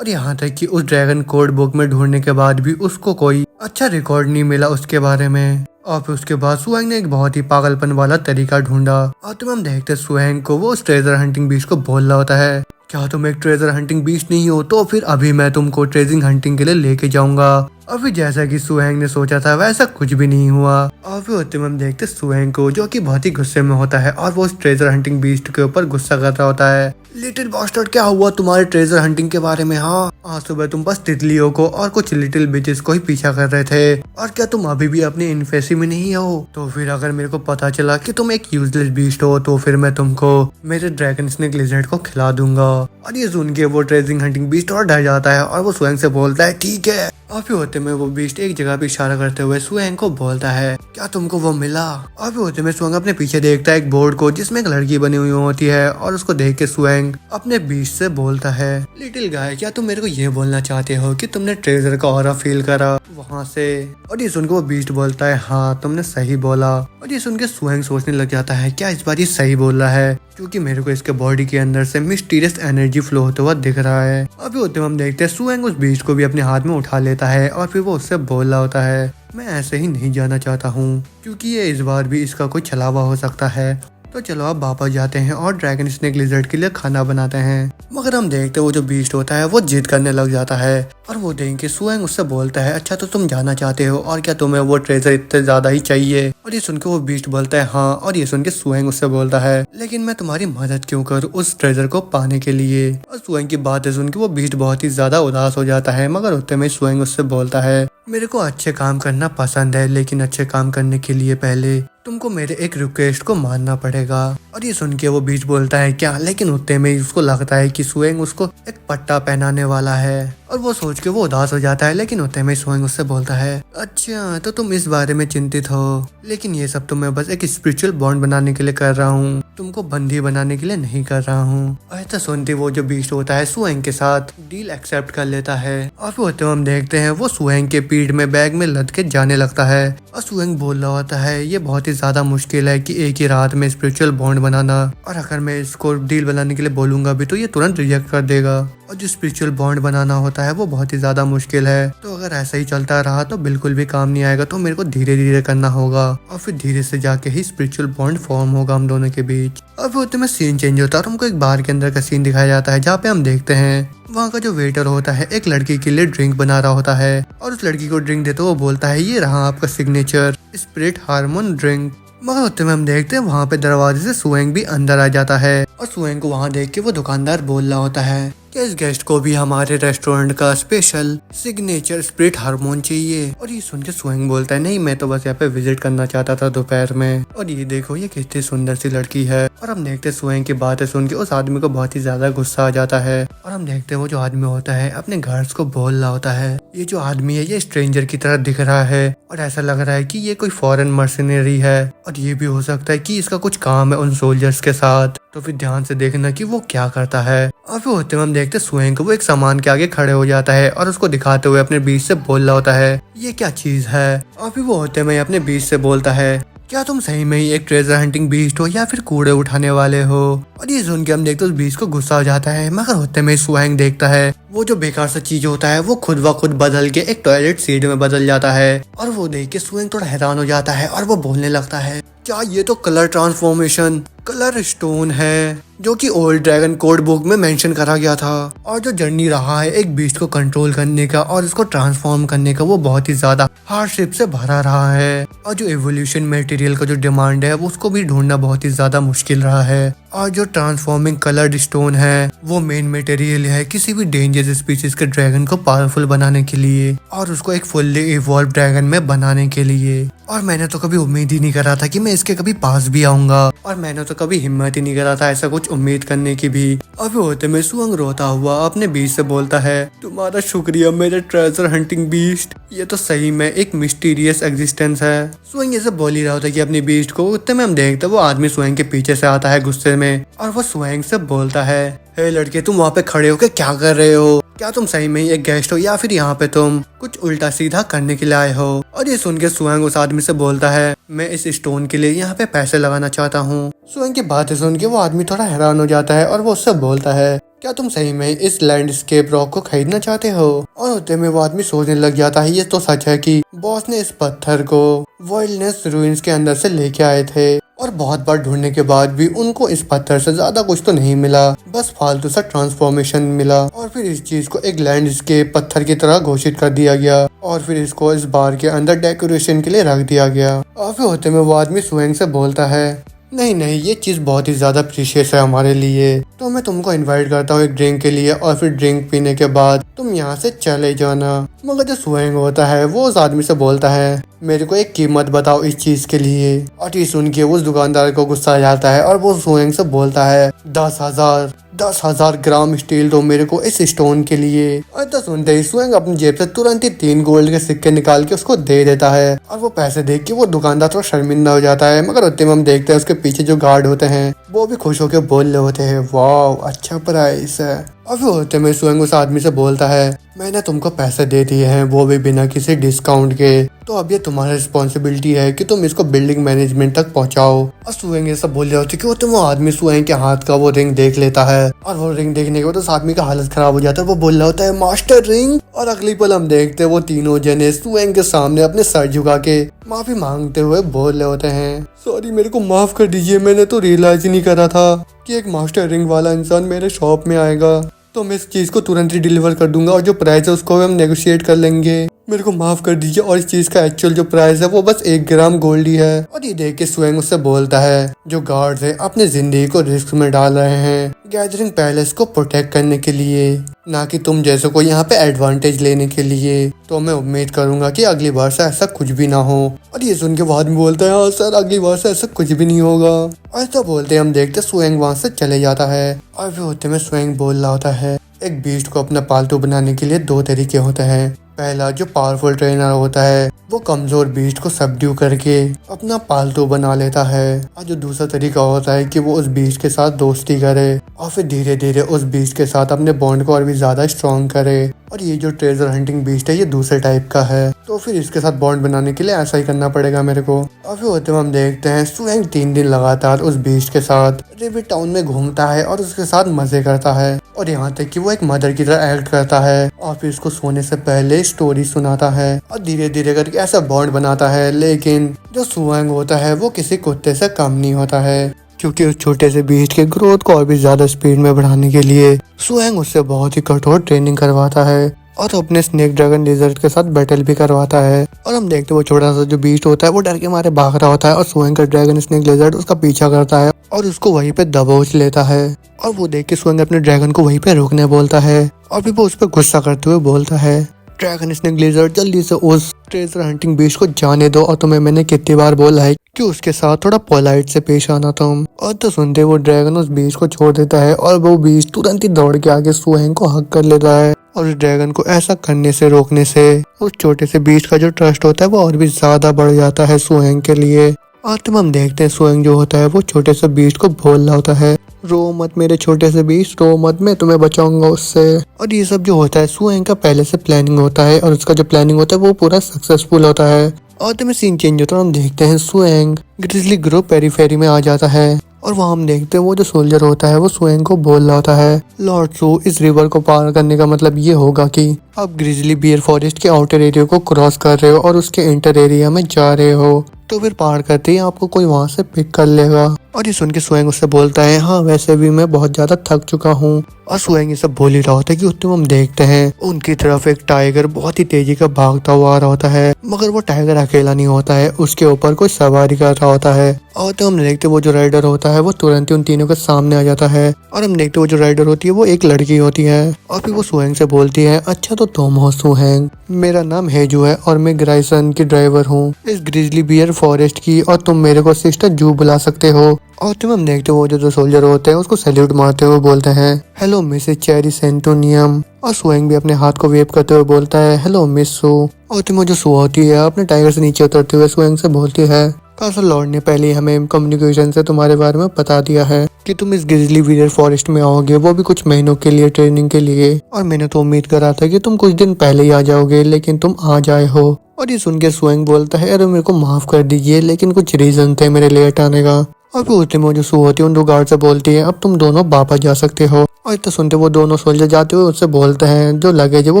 और यहाँ तक कि उस ड्रैगन कोड बुक में ढूंढने के बाद भी उसको कोई अच्छा रिकॉर्ड नहीं मिला उसके बारे में। और फिर उसके बाद सुहेंग ने एक बहुत ही पागलपन वाला तरीका ढूंढा और तुम हम देखते सुहेंग को वो उस ट्रेजर हंटिंग बीस्ट को बोल रहा होता है, क्या तुम एक ट्रेजर हंटिंग बीस्ट नहीं हो? तो फिर अभी मैं तुमको ट्रेजिंग हंटिंग के लिए लेके जाऊंगा। और फिर जैसा कि सुहेंग ने सोचा था वैसा कुछ भी नहीं हुआ। और फिर होते में हम देखते सुहेंग को जो कि बहुत ही गुस्से में होता है और वो उस ट्रेजर हंटिंग बीस्ट के ऊपर गुस्सा कर रहा होता है, लिटिल बास्टर्ड क्या हुआ तुम्हारे ट्रेजर हंटिंग के बारे में? हाँ, आज सुबह तुम बस तितलियों को और कुछ लिटिल बिचेस को ही पीछा कर रहे थे और क्या तुम अभी भी अपनी इन्फेसी में नहीं हो? तो फिर अगर मेरे को पता चला कि तुम एक यूजलेस बीस्ट हो तो फिर मैं तुमको मेरे ड्रैगन स्नेक लिजर्ड को खिला दूंगा। और ये सुन के वो ट्रेजिंग हंटिंग बीस्ट और डर जाता है और वो सुहेंग से बोलता है, ठीक है। और फिर होते में वो बीस्ट एक जगह पे इशारा करते हुए सुहेंग को बोलता है, क्या तुमको वो मिला? और फिर होते में सुहेंग अपने पीछे देखता है एक बोर्ड को जिसमें एक लड़की बनी हुई होती है और उसको देख के सुहेंग अपने बीस्ट से बोलता है, लिटिल गाय क्या तुम मेरे को ये बोलना चाहते हो कि तुमने ट्रेजर का ऑरा फील करा वहाँ से? और ये सुनकर वो बीस्ट बोलता है, हाँ तुमने सही बोला। और ये सुन के सुहेंग सोचने लग जाता है, क्या इस बार ये सही बोल रहा है, क्योंकि मेरे को इसके बॉडी के अंदर से मिस्टीरियस एनर्जी फ्लो होता हुआ दिख रहा है। अभी होते हम देखते हैं सुहेंग उस बीस्ट को भी अपने हाथ में उठा लेता है और फिर वो उससे बोल रहा होता है, मैं ऐसे ही नहीं जाना चाहता हूँ क्योंकि ये इस बार भी इसका कोई छलावा हो सकता है। तो चलो अब वापस जाते हैं और ड्रैगन स्नेक लिजर्ड के लिए खाना बनाते हैं। मगर हम देखते हैं वो जो बीस्ट होता है वो जिद करने लग जाता है और वो देख के सुहेंग उससे बोलता है, अच्छा तो तुम जाना चाहते हो और क्या तुम्हें वो ट्रेजर इतने ज्यादा ही चाहिए? और ये सुन के वो बीस्ट बोलता है, हाँ। और ये सुन के सुहेंग उससे बोलता है, लेकिन मैं तुम्हारी मदद क्यों करूँ उस ट्रेजर को पाने के लिए? और सुहेंग की बातें सुन के वो बीस्ट बहुत ही ज्यादा उदास हो जाता है। मगर होते में सुहेंग उससे बोलता है, मेरे को अच्छे काम करना पसंद है, लेकिन अच्छे काम करने के लिए पहले तुमको मेरे एक रिक्वेस्ट को मानना पड़ेगा। और ये सुन के वो बीच बोलता है, क्या? लेकिन उतने में उसको लगता है कि सुहेंग उसको एक पट्टा पहनाने वाला है और वो सोच के वो उदास हो जाता है। लेकिन उतने में सुहेंग उससे बोलता है, अच्छा तो तुम इस बारे में चिंतित हो, लेकिन ये सब तो मैं बस एक स्पिरिचुअल बॉन्ड बनाने के लिए कर रहा हूँ, तुमको बंदी बनाने के लिए नहीं कर रहा हूँ। ऐसा सुनते वो जो बीस्ट होता है सुहेंग के साथ डील एक्सेप्ट कर लेता है। और फिर होते हम देखते हैं वो सुहेंग के पीठ में बैग में लद के जाने लगता है और सुहेंग बोल रहा होता है, ये बहुत ही ज्यादा मुश्किल है कि एक ही रात में स्पिरिचुअल बॉन्ड बनाना, और अगर मैं इसको डील बनाने के लिए बोलूंगा भी तो ये तुरंत रिजेक्ट कर देगा, और जो स्पिरिचुअल बॉन्ड बनाना होता है वो बहुत ही ज्यादा मुश्किल है। तो अगर ऐसा ही चलता रहा तो बिल्कुल भी काम नहीं आएगा, तो मेरे को धीरे धीरे करना होगा और फिर धीरे से जाके ही स्पिरिचुअल बॉन्ड फॉर्म होगा हम दोनों के बीच। और फिर उतने में सीन चेंज होता है और हमको एक बार के अंदर का सीन दिखाया जाता है जहाँ पे हम देखते हैं वहाँ का जो वेटर होता है एक लड़की के लिए ड्रिंक बना रहा होता है और उस लड़की को ड्रिंक देते वो बोलता है, ये रहा आपका सिग्नेचर स्पिरिट हार्मोन ड्रिंक। मगर होते में हम देखते हैं वहाँ पे दरवाजे से सुहेंग भी अंदर आ जाता है और सुहेंग को वहाँ देख के वो दुकानदार बोल रहा होता है कि इस गेस्ट को भी हमारे रेस्टोरेंट का स्पेशल सिग्नेचर स्पिरिट हार्मोन चाहिए। और ये सुन के सुहेंग बोलता है, नहीं मैं तो बस यहाँ पे विजिट करना चाहता था दोपहर में, और ये देखो ये कितनी सुंदर सी लड़की है। और हम देखते सुहेंग की बातें सुन के उस आदमी को बहुत ही ज्यादा गुस्सा आ जाता है और हम देखते हैं वो जो आदमी होता है अपने गार्ड्स को बोल रहा होता है, ये जो आदमी है ये स्ट्रेंजर की तरह दिख रहा है और ऐसा लग रहा है कि ये कोई फॉरेन मर्सिनरी है और ये भी हो सकता है कि इसका कुछ काम है उन सोल्जर्स के साथ। तो फिर ध्यान से देखना कि वो क्या करता है। और फिर होते हुए हम देखते स्वयं को वो एक सामान के आगे खड़े हो जाता है और उसको दिखाते हुए अपने बीच से बोल रहा होता है, ये क्या चीज है। और फिर वो होते हुए अपने बीच से बोलता है, क्या तुम सही में ही एक ट्रेजर हंटिंग बीस्ट हो या फिर कूड़े उठाने वाले हो। और ये सुन के हम देखते उस बीस्ट को गुस्सा हो जाता है, मगर होते में स्वयं देखता है वो जो बेकार सा चीज होता है वो खुद ब खुद बदल के एक टॉयलेट सीट में बदल जाता है। और वो देख के स्वयं थोड़ा हैरान हो जाता है और वो बोलने लगता है, क्या ये तो कलर ट्रांसफॉर्मेशन कलर स्टोन है जो कि ओल्ड ड्रैगन कोड बुक में मेंशन करा गया था। और जो जर्नी रहा है एक बीस्ट को कंट्रोल करने का और इसको ट्रांसफॉर्म करने का वो बहुत ही ज्यादा हार्डशिप से भरा रहा है। और जो एवोल्यूशन मटेरियल का जो डिमांड है उसको भी ढूंढना बहुत ही ज्यादा मुश्किल रहा है। और जो ट्रांसफॉर्मिंग कलर्ड स्टोन है वो मेन मटेरियल है किसी भी डेंजरस स्पीशीज के ड्रैगन को पावरफुल बनाने के लिए और उसको एक फुल्ली इवॉल्व ड्रैगन में बनाने के लिए। और मैंने तो कभी उम्मीद ही नहीं करा था कि मैं इसके कभी पास भी आऊंगा और मैंने तो कभी हिम्मत ही नहीं करा था ऐसा कुछ उम्मीद करने की भी। अभी होते में सुअंग रोता हुआ अपने बीच से बोलता है, तुम्हारा शुक्रिया मेरे ट्रेजर हंटिंग बीस्ट, ये तो सही में एक मिस्टीरियस एग्जिस्टेंस है। सुअंग ये सब बोल ही रहा होता है कि अपनी बीस्ट को। उतने में हम देखते वो आदमी सुअंग के पीछे से आता है गुस्से में और वो सुअंग से बोलता है, हे लड़के तुम वहाँ पे खड़े होकर क्या कर रहे हो, क्या तुम सही में ही एक गेस्ट हो या फिर यहाँ पे तुम कुछ उल्टा सीधा करने के लिए आए हो। और ये सुन के सुअंग उस आदमी से बोलता है, मैं इस स्टोन के लिए यहाँ पे पैसे लगाना चाहता हूँ। सुअंग की बातें सुन के वो आदमी थोड़ा हैरान हो जाता है और वो उससे बोलता है, क्या तुम सही में इस लैंडस्केप रॉक को खरीदना चाहते हो। और होते में वो आदमी सोचने लग जाता है, ये तो सच है कि बॉस ने इस पत्थर को वाइल्डनेस रूइंस के अंदर से लेके आए थे और बहुत बार ढूंढने के बाद भी उनको इस पत्थर से ज्यादा कुछ तो नहीं मिला, बस फालतू सा ट्रांसफॉर्मेशन मिला। और फिर इस चीज को एक लैंडस्केप पत्थर की तरह घोषित कर दिया गया और फिर इसको इस बार के अंदर डेकोरेशन के लिए रख दिया गया। और फिर होते में वो आदमी स्वयं से बोलता है, नहीं नहीं ये चीज बहुत ही ज्यादा प्रीशियस है हमारे लिए, तो मैं तुमको इनवाइट करता हूँ एक ड्रिंक के लिए और फिर ड्रिंक पीने के बाद तुम यहाँ से चले जाना। मगर जो स्वयं होता है वो उस आदमी से बोलता है, मेरे को एक कीमत बताओ इस चीज के लिए। और ये सुन के उस दुकानदार को गुस्सा आ जाता है और वो स्वयं से बोलता है, 10,000 ग्राम स्टील दो मेरे को इस स्टोन के लिए। और तो सुनते ही स्वयं अपनी जेब से तुरंत ही 3 गोल्ड के सिक्के निकाल के उसको दे देता है। और वो पैसे देख के वो दुकानदार थोड़ा शर्मिंदा हो जाता है, मगर उतने में हम देखते हैं उसके पीछे जो गार्ड होते हैं वो भी खुश होकर बोल रहे होते हैं, वाह अच्छा प्राइस है। और फिर होते में स्वयं उस आदमी से बोलता है, मैंने तुमको पैसे दे दिए हैं वो भी बिना किसी डिस्काउंट के, तो अब ये तुम्हारा रिस्पॉन्सिबिलिटी है कि तुम इसको बिल्डिंग मैनेजमेंट तक पहुंचाओ। और स्वयं ये सब बोल रहे होते कि वो आदमी स्वयं के हाथ का वो रिंग देख लेता है और वो रिंग देखने के बाद उस आदमी का हालत खराब हो जाता है। वो बोल रहा होता है, मास्टर रिंग। और अगली पल हम देखते हैं वो तीनों जने स्वयं के सामने अपने सर झुका के माफी मांगते हुए बोल रहे होते हैं, सॉरी मेरे को माफ कर दीजिए, मैंने तो रियलाइज ही नहीं करा था कि एक मास्टर रिंग वाला इंसान मेरे शॉप में आएगा, तो मैं इस चीज को तुरंत ही डिलीवर कर दूंगा और जो प्राइस है उसको हम नेगोशिएट कर लेंगे, मेरे को माफ कर दीजिए। और इस चीज का एक्चुअल जो प्राइस है वो बस 1 ग्राम गोल्ड ही है। और ये देख के स्वयं उससे बोलता है, जो गार्ड्स है अपने जिंदगी को रिस्क में डाल रहे हैं गैदरिंग पैलेस को प्रोटेक्ट करने के लिए, ना कि तुम जैसे को यहाँ पे एडवांटेज लेने के लिए, तो मैं उम्मीद करूंगा कि अगली बार से ऐसा कुछ भी ना हो। और ये सुन के बाद में बोलता है, हाँ सर अगली बार से ऐसा कुछ भी नहीं होगा। और ऐसा बोलते हम देखते स्वयं वहाँ से चले जाता है। और फिर होते में स्वयं बोल रहा होता है, एक बीस्ट को अपना पालतू बनाने के लिए 2 तरीके होते हैं। पहला जो पावरफुल ट्रेनर होता है वो कमजोर बीस्ट को सबड्यू करके अपना पालतू बना लेता है, और जो दूसरा तरीका होता है कि वो उस बीस्ट के साथ दोस्ती करे और फिर धीरे धीरे उस बीस्ट के साथ अपने बॉन्ड को और भी ज्यादा स्ट्रॉन्ग करे। और ये जो ट्रेजर हंटिंग बीस्ट है ये दूसरे टाइप का है, तो फिर इसके साथ बॉन्ड बनाने के लिए ऐसा ही करना पड़ेगा मेरे को। और फिर होते हुए हम देखते हैं स्वयं 3 दिन लगातार उस बीस्ट के साथ रिविट टाउन में घूमता है और उसके साथ मजे करता है, और यहाँ तक कि वो एक मदर की तरह एक्ट करता है और फिर उसको सोने से पहले स्टोरी सुनाता है और धीरे धीरे करके ऐसा बॉन्ड बनाता है। लेकिन जो सुअंग होता है वो किसी कुत्ते से कम नहीं होता है, क्योंकि उस छोटे से बीस्ट के ग्रोथ को और भी ज्यादा स्पीड में बढ़ाने के लिए सुअंग उससे बहुत ही कठोर ट्रेनिंग करवाता है और अपने स्नेक ड्रैगन लिजर्ड के साथ बैटल भी करवाता है। और हम देखते हैं वो छोटा सा जो बीस्ट होता है वो डर के मारे भाग रहा होता है और सुअंग का ड्रैगन स्नेक लिजर्ड उसका पीछा करता है और उसको वहीं पे दबोच लेता है। और वो देख के सुअंग अपने ड्रैगन को वहीं पे रोकने बोलता है और फिर वो उस पर गुस्सा करते हुए बोलता है, ड्रैगन स्नेक लिजर्ड जल्दी से उस ट्रेजर हंटिंग बीस्ट को जाने दो, और तुम्हें मैंने कितनी बार बोला है कि उसके साथ थोड़ा पोलाइट से पेश आना तुम। और तो सुनते वो ड्रैगन उस बीस्ट को छोड़ देता है और वो बीस्ट तुरंत ही दौड़ के आगे सुअंग को हक कर लेता है। और उस ड्रैगन को ऐसा करने से रोकने से उस छोटे से बीस्ट का जो ट्रस्ट होता है वो और भी ज्यादा बढ़ जाता है सुअंग के लिए। और तब हम देखते हैं सुअंग जो होता है वो छोटे से बीस्ट को बोल रहा होता है, रो मत मेरे छोटे से बीस्ट, रो मत, मैं तुम्हें बचाऊंगा उससे। और ये सब जो होता है सुहेंग का पहले से प्लानिंग होता है और उसका जो प्लानिंग होता है वो पूरा सक्सेसफुल होता है। और तुम्हें सीन चेंज होता है, हम देखते हैं सुहेंग ग्रिजली ग्रुप पेरीफेरी में आ जाता है और वहाँ हम देखते हैं वो जो सोल्जर होता है वो सुहेंग को बोल रहा होता है, लॉर्ड सू, इस रिवर को पार करने का मतलब ये होगा कि आप ग्रिजली बियर फॉरेस्ट के आउटर एरिया को क्रॉस कर रहे हो और उसके इंटर एरिया में जा रहे हो, तो फिर पार करते ही आपको कोई वहाँ से पिक कर लेगा। और ये सुन के सुहेंग उससे बोलता है, हाँ वैसे भी मैं बहुत ज्यादा थक चुका हूँ। और सुहेंग ये सब बोल ही रहा होता है कि उतने हम देखते हैं उनकी तरफ एक टाइगर बहुत ही तेजी का भागता हुआ आ रहा होता है, मगर वो टाइगर अकेला नहीं होता है, उसके ऊपर कोई सवारी कर रहा होता है। और तो हम देखते वो जो राइडर होता है वो तुरंत ही उन तीनों के सामने आ जाता है और हम देखते वो जो राइडर होती है वो एक लड़की होती है। और फिर वो सुहेंग से बोलती है, अच्छा तो तुम हो सुहेंग, मेरा नाम हेजू है और मैं ग्राइसन की ड्राइवर हूँ इस ग्रिजली बियर फॉरेस्ट की, और तुम मेरे को सिस्टर जू बुला सकते हो। और तुम हम देखते हो वो जो सोल्जर होते हैं उसको सैल्यूट मारते हुए बोलते हैं, हेलो मिसेस चेरी सेंटोनियम। और सुहेंग भी अपने हाथ को वेव करते हुए बोलता है, हेलो मिस सू। और तुम जो सू होती है अपने टाइगर से नीचे उतरते हुए सुहेंग से बोलती है, कासल लॉर्ड ने पहले हमें कम्युनिकेशन से तुम्हारे बारे में बता दिया है कि तुम इस ग्रिजली बियर फॉरेस्ट में आओगे, वो भी कुछ महीनों के लिए ट्रेनिंग के लिए, और मैंने तो उम्मीद करा था कि तुम कुछ दिन पहले ही आ जाओगे, लेकिन तुम आ जाए हो। और ये सुन के सुहेंग बोलता है, अरे मेरे को माफ कर दीजिए, लेकिन कुछ रीजन थे मेरे लेट आने का। और फिर उतने में जो सू होती है उन दो गार्ड से बोलती है, अब तुम दोनों वापस जा सकते हो। और इतना सुनते वो दोनों सोल्जर जाते हुए उससे बोलते हैं जो लगेज है वो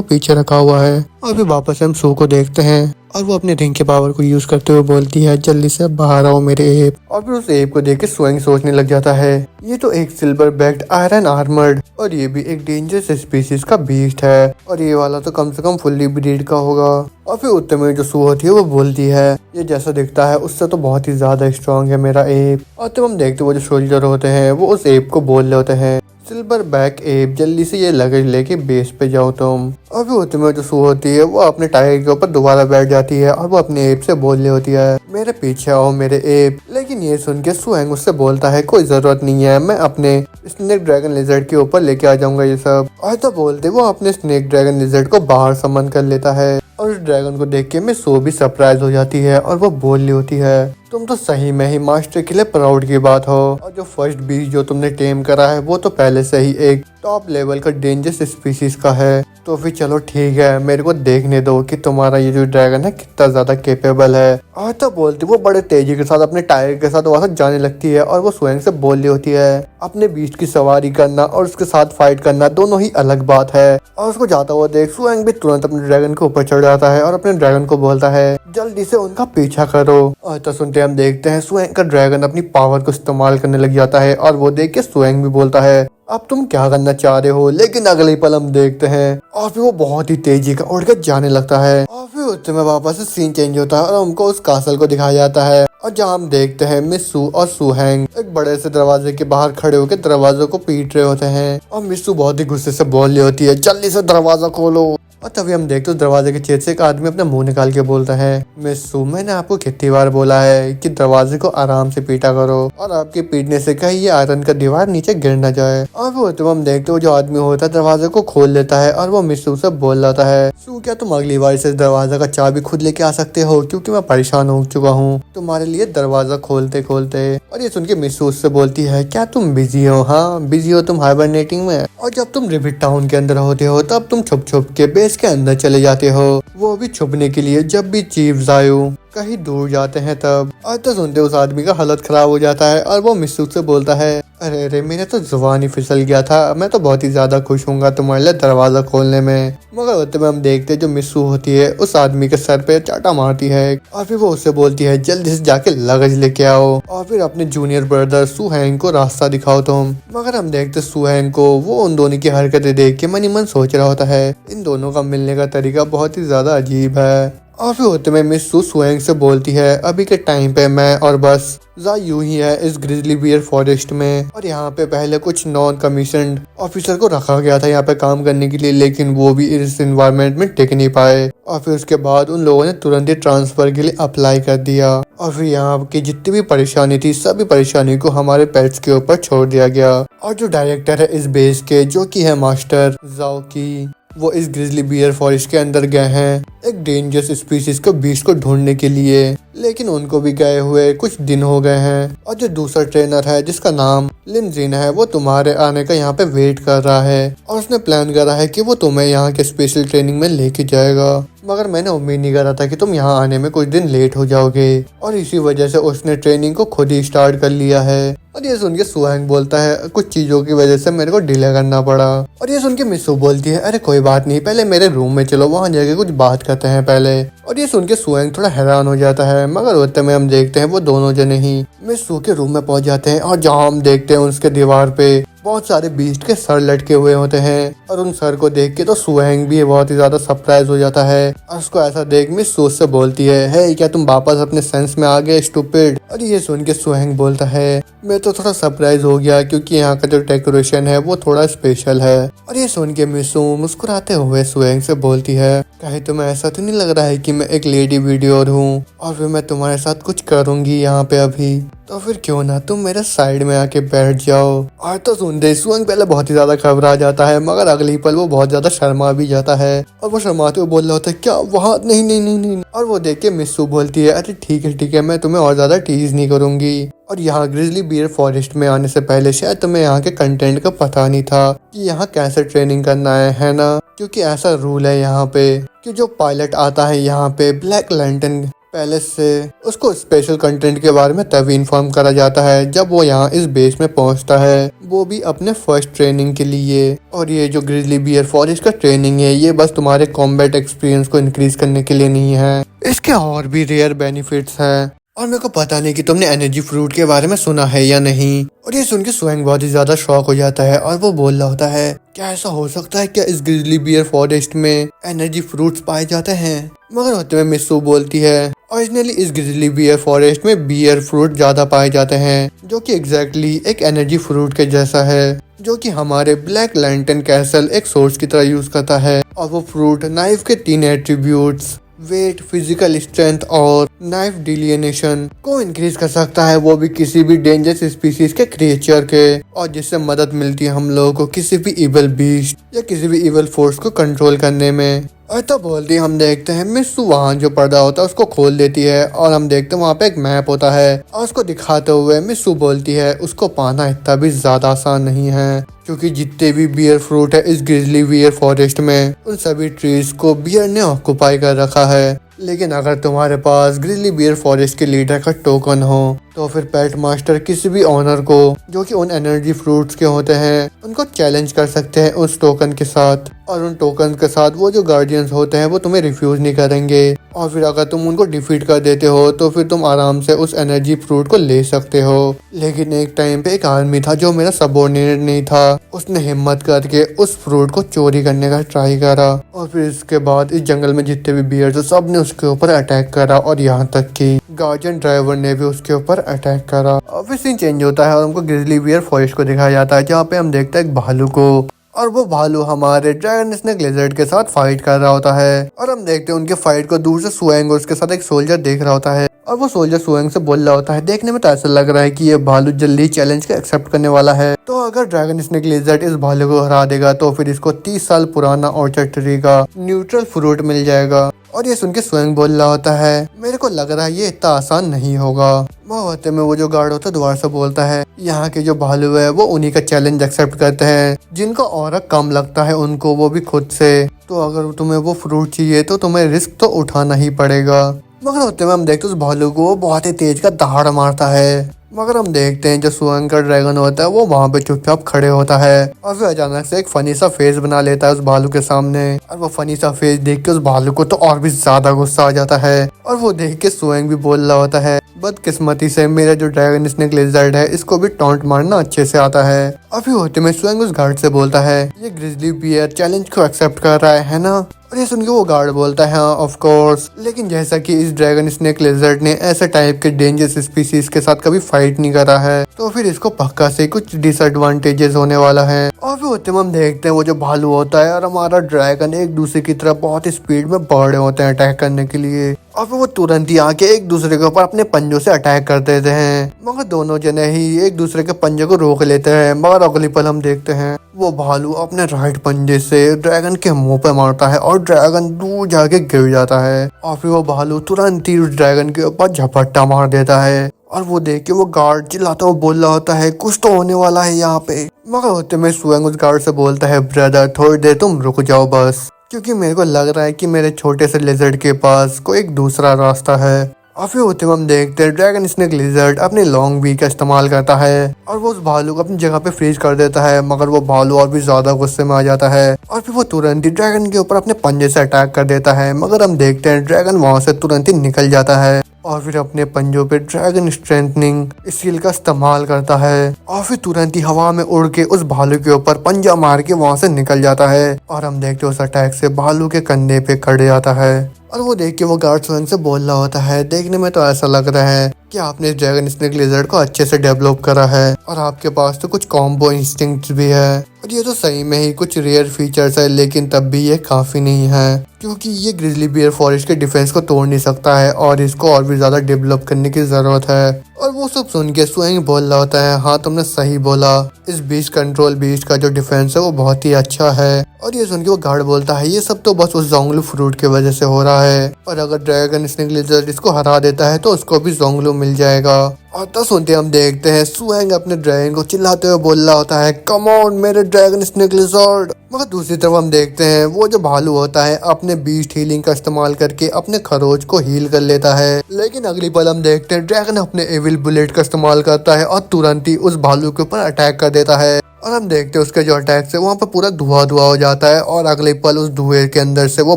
पीछे रखा हुआ है। और फिर वापस हम सू को देखते हैं और वो अपने रिंग के पावर को यूज करते हुए बोलती है, जल्दी से बाहर आओ मेरे एप। और फिर उस एप को देख के सुहेंग सोचने लग जाता है, ये तो एक सिल्वर बैक्ड आयरन आर्मर्ड और ये भी एक डेंजरस स्पीसीज का बीस्ट है, और ये वाला तो कम से कम फुल्ली ब्रीड का होगा। और फिर उतने में जो सू होती है वो बोलती है, ये जैसा दिखता है उससे तो बहुत ही ज्यादा स्ट्रॉन्ग है मेरा एप। और तब हम देखते वो जो सोल्जर होते हैं वो उस एप को बोल रहे होते हैं, सिल्वर बैक एप, जल्दी से ये लगेज लेके बेस पे जाओ तुम। और फिर उतने में जो सू होती है वो अपने टायर के ऊपर दोबारा बैठ जाती है और वो अपने एप से बोल रही होती है, मेरे पीछे आओ मेरे एप। लेकिन ये सुन के सुहेंग उससे बोलता है, कोई जरूरत नहीं है, मैं अपने स्नेक ड्रैगन लिजर्ड के ऊपर लेके आ जाऊंगा ये सब। और तो बोलते वो अपने स्नेक ड्रैगन लिजर्ड को बाहर समन कर लेता है और उस ड्रैगन को देख के मैं सो भी सरप्राइज हो जाती है और वो बोल रही होती है, तुम तो सही में ही मास्टर के लिए प्राउड की बात हो, और जो फर्स्ट बीस्ट जो तुमने टेम करा है वो तो पहले से ही एक टॉप लेवल का डेंजरस स्पीसीज का है, तो फिर चलो ठीक है, मेरे को देखने दो कि तुम्हारा ये जो ड्रैगन है कितना ज्यादा केपेबल है। और तो बोलती वो बड़े तेजी के साथ अपने टायर के साथ वहां जाने लगती है और वो सुहेंग से बोल रही होती है, अपने बीस्ट की सवारी करना और उसके साथ फाइट करना दोनों ही अलग बात है। और उसको जाता हुआ देख सुहेंग भी तुरंत अपने ड्रैगन के ऊपर चढ़ जाता है और अपने ड्रैगन को बोलता है, जल्दी से उनका पीछा करो। और तो सुनते हम देखते हैं सुहेंग का ड्रैगन अपनी पावर को इस्तेमाल करने लग जाता है और वो देख के सुहेंग भी बोलता है, अब तुम क्या करना चाह रहे हो। लेकिन अगले पल हम देखते हैं और फिर वो बहुत ही तेजी का उड़ के जाने लगता है। और फिर उसमें वापस से सीन चेंज होता है और हमको उस कासल को दिखाया जाता है और जहाँ हम देखते हैं मिस सू और सुहेंग एक बड़े से दरवाजे के बाहर खड़े होकर दरवाजे को पीट रहे होते हैं और मिस सू बहुत ही गुस्से से बोल रही होती है, जल्दी से दरवाजा खोलो। और तभी हम देखते उस दरवाजे के छेद से एक आदमी अपना मुंह निकाल के बोलता है, मिस सू, मैंने आपको कितनी बार बोला है कि दरवाजे को आराम से पीटा करो और आपके पीटने से कहीं ये आयरन का दीवार नीचे गिर न जाए। और वो तो हम देखते हो जो आदमी होता है दरवाजे को खोल लेता है और वो मिस सू से बोल जाता है, सू क्या तुम अगली बार से दरवाजा का चाबी खुद लेके आ सकते हो, क्योंकि मैं परेशान हो चुका हूँ तुम्हारे लिए दरवाजा खोलते खोलते। और ये सुन के मिस सू उससे बोलती है, क्या तुम बिजी हो? हाँ बिजी हो तुम हाइबरनेटिंग में, और जब तुम रिविट टाउन के अंदर होते हो तब तुम छुप छुप के बेस के अंदर चले जाते हो, वो भी छुपने के लिए जब भी चीफ जायू कहीं दूर जाते हैं तब। और तो सुनते उस आदमी का हालत खराब हो जाता है और वो मिस सू से बोलता है, अरे अरे मेरे तो जुबान ही फिसल गया था, मैं तो बहुत ही ज्यादा खुश हूँ तुम्हारे लिए दरवाजा खोलने में। मगर होते में हम देखते जो मिस सू होती है उस आदमी के सर पे चाटा मारती है और फिर वो उससे बोलती है, जल्दी से जाके लगेज लेके आओ और फिर अपने जूनियर ब्रदर सुहेंग को रास्ता दिखाओ तुम। मगर हम देखते सुहेंग को वो उन दोनों की हरकतें देख के मन ही मन सोच रहा होता है, इन दोनों का मिलने का तरीका बहुत ही ज्यादा अजीब है। और फिर होते में मिस सू सुहेंग से बोलती है, अभी के टाइम पे मैं और बस जायू ही है इस ग्रिजली बियर फॉरेस्ट में, और यहाँ पे पहले कुछ नॉन कमीशन्ड ऑफिसर को रखा गया था यहाँ पे काम करने के लिए, लेकिन वो भी इस एनवायरनमेंट में टिक नहीं पाए। और फिर उसके बाद उन लोगों ने तुरंत ही ट्रांसफर के लिए अप्लाई कर दिया और फिर यहाँ की जितनी भी परेशानी थी सभी परेशानी को हमारे पेट्स के ऊपर छोड़ दिया गया। और जो डायरेक्टर है इस बेस के, जो कि है मास्टर जाओ की, वो इस ग्रिजली बियर फॉरेस्ट के अंदर गए हैं एक डेंजरस स्पीसीज को बीस्ट को ढूंढने के लिए, लेकिन उनको भी गए हुए कुछ दिन हो गए हैं। और जो दूसरा ट्रेनर है जिसका नाम लिनजीन है वो तुम्हारे आने का यहाँ पे वेट कर रहा है और उसने प्लान करा है कि वो तुम्हें यहाँ के स्पेशल ट्रेनिंग में लेके जाएगा। मगर मैंने उम्मीद नहीं करा था कि तुम यहाँ आने में कुछ दिन लेट हो जाओगे और इसी वजह से उसने ट्रेनिंग को खुद ही स्टार्ट कर लिया है। और ये सुन के सुहांग बोलता है कुछ चीजों की वजह से मेरे को डिले करना पड़ा। और ये सुन के मिसू बोलती है अरे कोई बात नहीं, पहले मेरे रूम में चलो, वहाँ जाके कुछ बात करते हैं पहले। और ये सुन के सुहांग थोड़ा हैरान हो जाता है। मगर उतने में हम देखते हैं वो दोनों जने ही मिसू के रूम में पहुंच जाते हैं और जहाँ हम देखते हैं उसके दीवार पे बहुत सारे बीस्ट के सर लटके हुए होते हैं। और उन सर को देख के तो सुहांग भी बहुत ही ज्यादा सरप्राइज हो जाता है और उसको ऐसा देख मिस सूज से बोलती है हे क्या तुम वापस अपने सेंस में आ गए स्टूपिड। और ये सुन के सुहांग बोलता है मैं तो थोड़ा सरप्राइज हो गया क्योंकि यहाँ का जो डेकोरेशन है वो थोड़ा स्पेशल है। और ये सुन के मिसू मुस्कुराते हुए सुहांग से बोलती है कहीं तुम्हें ऐसा तो नहीं लग रहा है कि मैं एक लेडी वीडियोर हूँ और फिर मैं तुम्हारे साथ कुछ करूंगी यहाँ पे अभी, तो फिर क्यों ना तुम मेरे साइड में आके बैठ जाओ। और तो सुनते सुहांग पहले बहुत ही ज्यादा घबरा जाता है मगर अगली पल वो बहुत ज्यादा शर्मा भी जाता है और वो शर्माते हुए बोल रहा होता है क्या वहाँ नहीं नहीं नहीं नहीं। और वो देख के मिस्सू बोलती है अरे ठीक है मैं तुम्हें और ज्यादा टीज नहीं करूंगी। और यहाँ ग्रिजली बियर फॉरेस्ट में आने से पहले शायद तुम्हें यहाँ के कंटेंट का पता नहीं था कि यहाँ कैसे ट्रेनिंग करना है ना, क्योंकि ऐसा रूल है यहाँ पे कि जो पायलट आता है यहाँ पे ब्लैक लैंटर्न पैलेस से उसको स्पेशल कंटेंट के बारे में तभी इन्फॉर्म करा जाता है जब वो यहाँ इस बेस में पहुँचता है, वो भी अपने फर्स्ट ट्रेनिंग के लिए। और ये जो ग्रिजली बियर फॉरेस्ट का ट्रेनिंग है ये बस तुम्हारे कॉम्बैट एक्सपीरियंस को इंक्रीज करने के लिए नहीं है, इसके और भी रेयर बेनिफिट्स है। और मेरे को पता नहीं कि तुमने एनर्जी फ्रूट के बारे में सुना है या नहीं। और ये सुन के सुहांग बहुत ही ज्यादा शॉक हो जाता है और वो बोल रहा होता है क्या ऐसा हो सकता है, क्या इस ग्रिजली बियर फॉरेस्ट में एनर्जी फ्रूट्स पाए जाते हैं। मगर होते में मिस्सू बोलती है ओरिजिनली इस ग्रिजली बियर फॉरेस्ट में बियर फ्रूट ज्यादा पाए जाते हैं जो कि एग्जैक्टली एक एनर्जी फ्रूट के जैसा है, जो कि हमारे ब्लैक लैंटर्न कैसल एक सोर्स की तरह यूज करता है। और वो फ्रूट नाइफ के 3 एट्रीब्यूट्स वेट, फिजिकल स्ट्रेंथ और नाइफ डिलियनेशन को इंक्रीज कर सकता है, वो भी किसी भी डेंजरस स्पीसीज के क्रिएचर के, और जिससे मदद मिलती है हम लोगों को किसी भी इवल बीस्ट या किसी भी इवल फोर्स को कंट्रोल करने में। और तो बोलती हम देखते हैं मिस्सू वहाँ जो पर्दा होता है उसको खोल देती है और हम देखते हैं वहाँ पे एक मैप होता है और उसको दिखाते हुए मिस्सू बोलती है उसको पाना इतना भी ज्यादा आसान नहीं है क्योंकि जितने भी बियर फ्रूट है इस ग्रिजली बियर फॉरेस्ट में उन सभी ट्रीज को बियर ने ऑक्युपाई कर रखा है। लेकिन अगर तुम्हारे पास ग्रिजली बियर फॉरेस्ट के लीडर का टोकन हो तो फिर पेट मास्टर किसी भी ऑनर को जो कि उन एनर्जी फ्रूट्स के होते हैं उनको चैलेंज कर सकते हैं उस टोकन के साथ, और उन टोकन के साथ वो जो गार्डियंस होते हैं वो तुम्हें रिफ्यूज नहीं करेंगे। और फिर अगर तुम उनको डिफीट कर देते हो तो फिर तुम आराम से उस एनर्जी फ्रूट को ले सकते हो। लेकिन एक टाइम पे एक आदमी था जो मेरा सबऑर्डिनेट नहीं था, उसने हिम्मत करके उस फ्रूट को चोरी करने का ट्राई करा और फिर इसके बाद इस जंगल में जितने भी बियर थे सब ने उसके ऊपर अटैक करा और यहाँ तक कि गार्जियन ड्राइवर ने भी उसके ऊपर अटैक करा। और फिर सीन चेंज होता है और हमको ग्रिजली बियर फॉरेस्ट को दिखाया जाता है जहाँ पे हम देखते हैं एक भालू को, और वो भालू हमारे ड्रैगन स्नेक लिजर्ड के साथ फाइट कर रहा होता है। और हम देखते हैं उनके फाइट को दूर से सुहांग और उसके साथ एक सोल्जर देख रहा होता है और वो सोल्जर सुहांग से बोल रहा होता है देखने में तो ऐसा लग रहा है कि ये भालू जल्दी चैलेंज को एक्सेप्ट करने वाला है, तो अगर ड्रैगन स्नेक लिजर्ड इस भालू को हरा देगा तो फिर इसको 30 साल पुराना ऑर्चर्ड ट्री का न्यूट्रल फ्रूट मिल जाएगा। और ये सुन के सुहांग बोल रहा होता है मेरे को लग रहा है ये इतना आसान नहीं होगा। वो होते में वो जो गार्ड होता है दोबारा से बोलता है यहाँ के जो भालू है वो उन्हीं का चैलेंज एक्सेप्ट करते हैं जिनको और कम लगता है उनको, वो भी खुद से, तो अगर तुम्हें वो फ्रूट चाहिए तो तुम्हें रिस्क तो उठाना ही पड़ेगा। मगर होते में हम देखते हैं उस भालू को बहुत ही तेज का दहाड़ मारता है। मगर हम देखते हैं जो सुहांग का ड्रैगन होता है वो वहाँ पे चुपचाप खड़े होता है और फिर अचानक से एक फनी सा फेस बना लेता है उस भालू के सामने, और वो फनी सा फेस देख के उस भालू को तो और भी ज्यादा गुस्सा आ जाता है। और वो देख के सुहांग भी बोल रहा होता है बदकिस्मती से मेरा जो ड्रैगन स्नेक लिजर्ड है इसको भी टॉन्ट मारना अच्छे से आता है। अभी होते में सुहांग उस गार्ड से बोलता है ये ग्रिजली बियर चैलेंज को एक्सेप्ट कर रहा है ना। और ये सुन के वो गार्ड बोलता है हाँ ऑफ कोर्स, लेकिन जैसा कि इस ड्रैगन स्नेक लिजर्ड ने ऐसे टाइप के डेंजरस स्पीसीज के साथ कभी फाइट नहीं करा है तो फिर इसको पक्का से कुछ डिसएडवांटेजेस होने वाला है। और फिर होते में हम देखते हैं वो जो भालू होता है और हमारा ड्रैगन एक दूसरे की तरफ बहुत स्पीड में बढ़ रहे होते हैं अटैक करने के लिए, और फिर वो तुरंत ही आके एक दूसरे के ऊपर अपने पंजों से अटैक कर देते हैं। मगर दोनों जने ही एक दूसरे के पंजे को रोक लेते हैं। मगर अगली पल हम देखते हैं वो भालू अपने राइट पंजे से ड्रैगन के मुंह पे मारता है और ड्रैगन दूर जाके गिर जाता है। और फिर वो भालू तुरंत ही उस ड्रैगन के ऊपर झपट्टा मार देता है और वो देख के वो गार्ड चिल्लाता हुआ बोल रहा होता है कुछ तो होने वाला है यहाँ पे। मगर होते में सुएंग उस गार्ड से बोलता है ब्रदर थोड़ी देर तुम रुक जाओ बस, क्योंकि मेरे को लग रहा है कि मेरे छोटे से लिजर्ड के पास कोई एक दूसरा रास्ता है। और फिर होते हम देखते हैं ड्रैगन स्नेक लिजर्ड अपने लॉन्ग बीक का इस्तेमाल करता है और वो उस भालू को अपनी जगह पे फ्रीज कर देता है। मगर वो भालू और भी ज्यादा गुस्से में आ जाता है और फिर वो तुरंत ही ड्रैगन के ऊपर अपने पंजे से अटैक कर देता है। मगर हम देखते हैं ड्रैगन वहां से तुरंत ही निकल जाता है और फिर अपने पंजों पे ड्रैगन स्ट्रेंथनिंग स्किल का इस्तेमाल करता है और फिर तुरंत ही हवा में उड़ के उस भालू के ऊपर पंजा मार के वहां से निकल जाता है। और हम देखते हैं उस अटैक से भालू के कंधे पे खड़ जाता है और वो देख के वो गार्ड स्वयं से बोल रहा होता है देखने में तो ऐसा लग रहा है कि आपने ड्रैगन स्नेक लिजर्ड को अच्छे से डेवलप करा है और आपके पास तो कुछ कॉम्बो इंस्टिंक्ट्स भी है और ये तो सही में ही कुछ रेयर फीचर्स है, लेकिन तब भी ये काफी नहीं है क्योंकि ये ग्रिजली बियर फॉरेस्ट के डिफेंस को तोड़ नहीं सकता है और इसको और भी ज्यादा डेवलप करने की जरूरत है। और वो सब सुन के स्वयं बोल रहा होता है हाँ तुमने सही बोला, इस बीस्ट कंट्रोल बीस्ट का जो डिफेंस है वो बहुत ही अच्छा है। और ये सुन के वो गार्ड बोलता है ये सब तो बस उस जोंगलू फ्रूट की वजह से हो रहा है और अगर ड्रैगन स्नेक लिजर्ड इसको हरा देता है तो उसको भी जोंगलू मिल जाएगा। और तो सुनते हम देखते हैं सुएंग अपने ड्रैगन को चिल्लाते हुए बोल रहा होता है कम ऑन मेरे ड्रैगन स्नेक लिजर्ड। मगर दूसरी तरफ हम देखते हैं वो जो भालू होता है अपने बीस्ट हीलिंग का इस्तेमाल करके अपने खरोच को हील कर लेता है। लेकिन अगली पल हम देखते हैं ड्रैगन अपने एविल बुलेट का इस्तेमाल करता है और तुरंत ही उस भालू के ऊपर अटैक कर देता है और हम देखते हैं उसके जो अटैक से वहाँ पे पूरा धुआं धुआं हो जाता है और अगले पल उस धुएं के अंदर से वो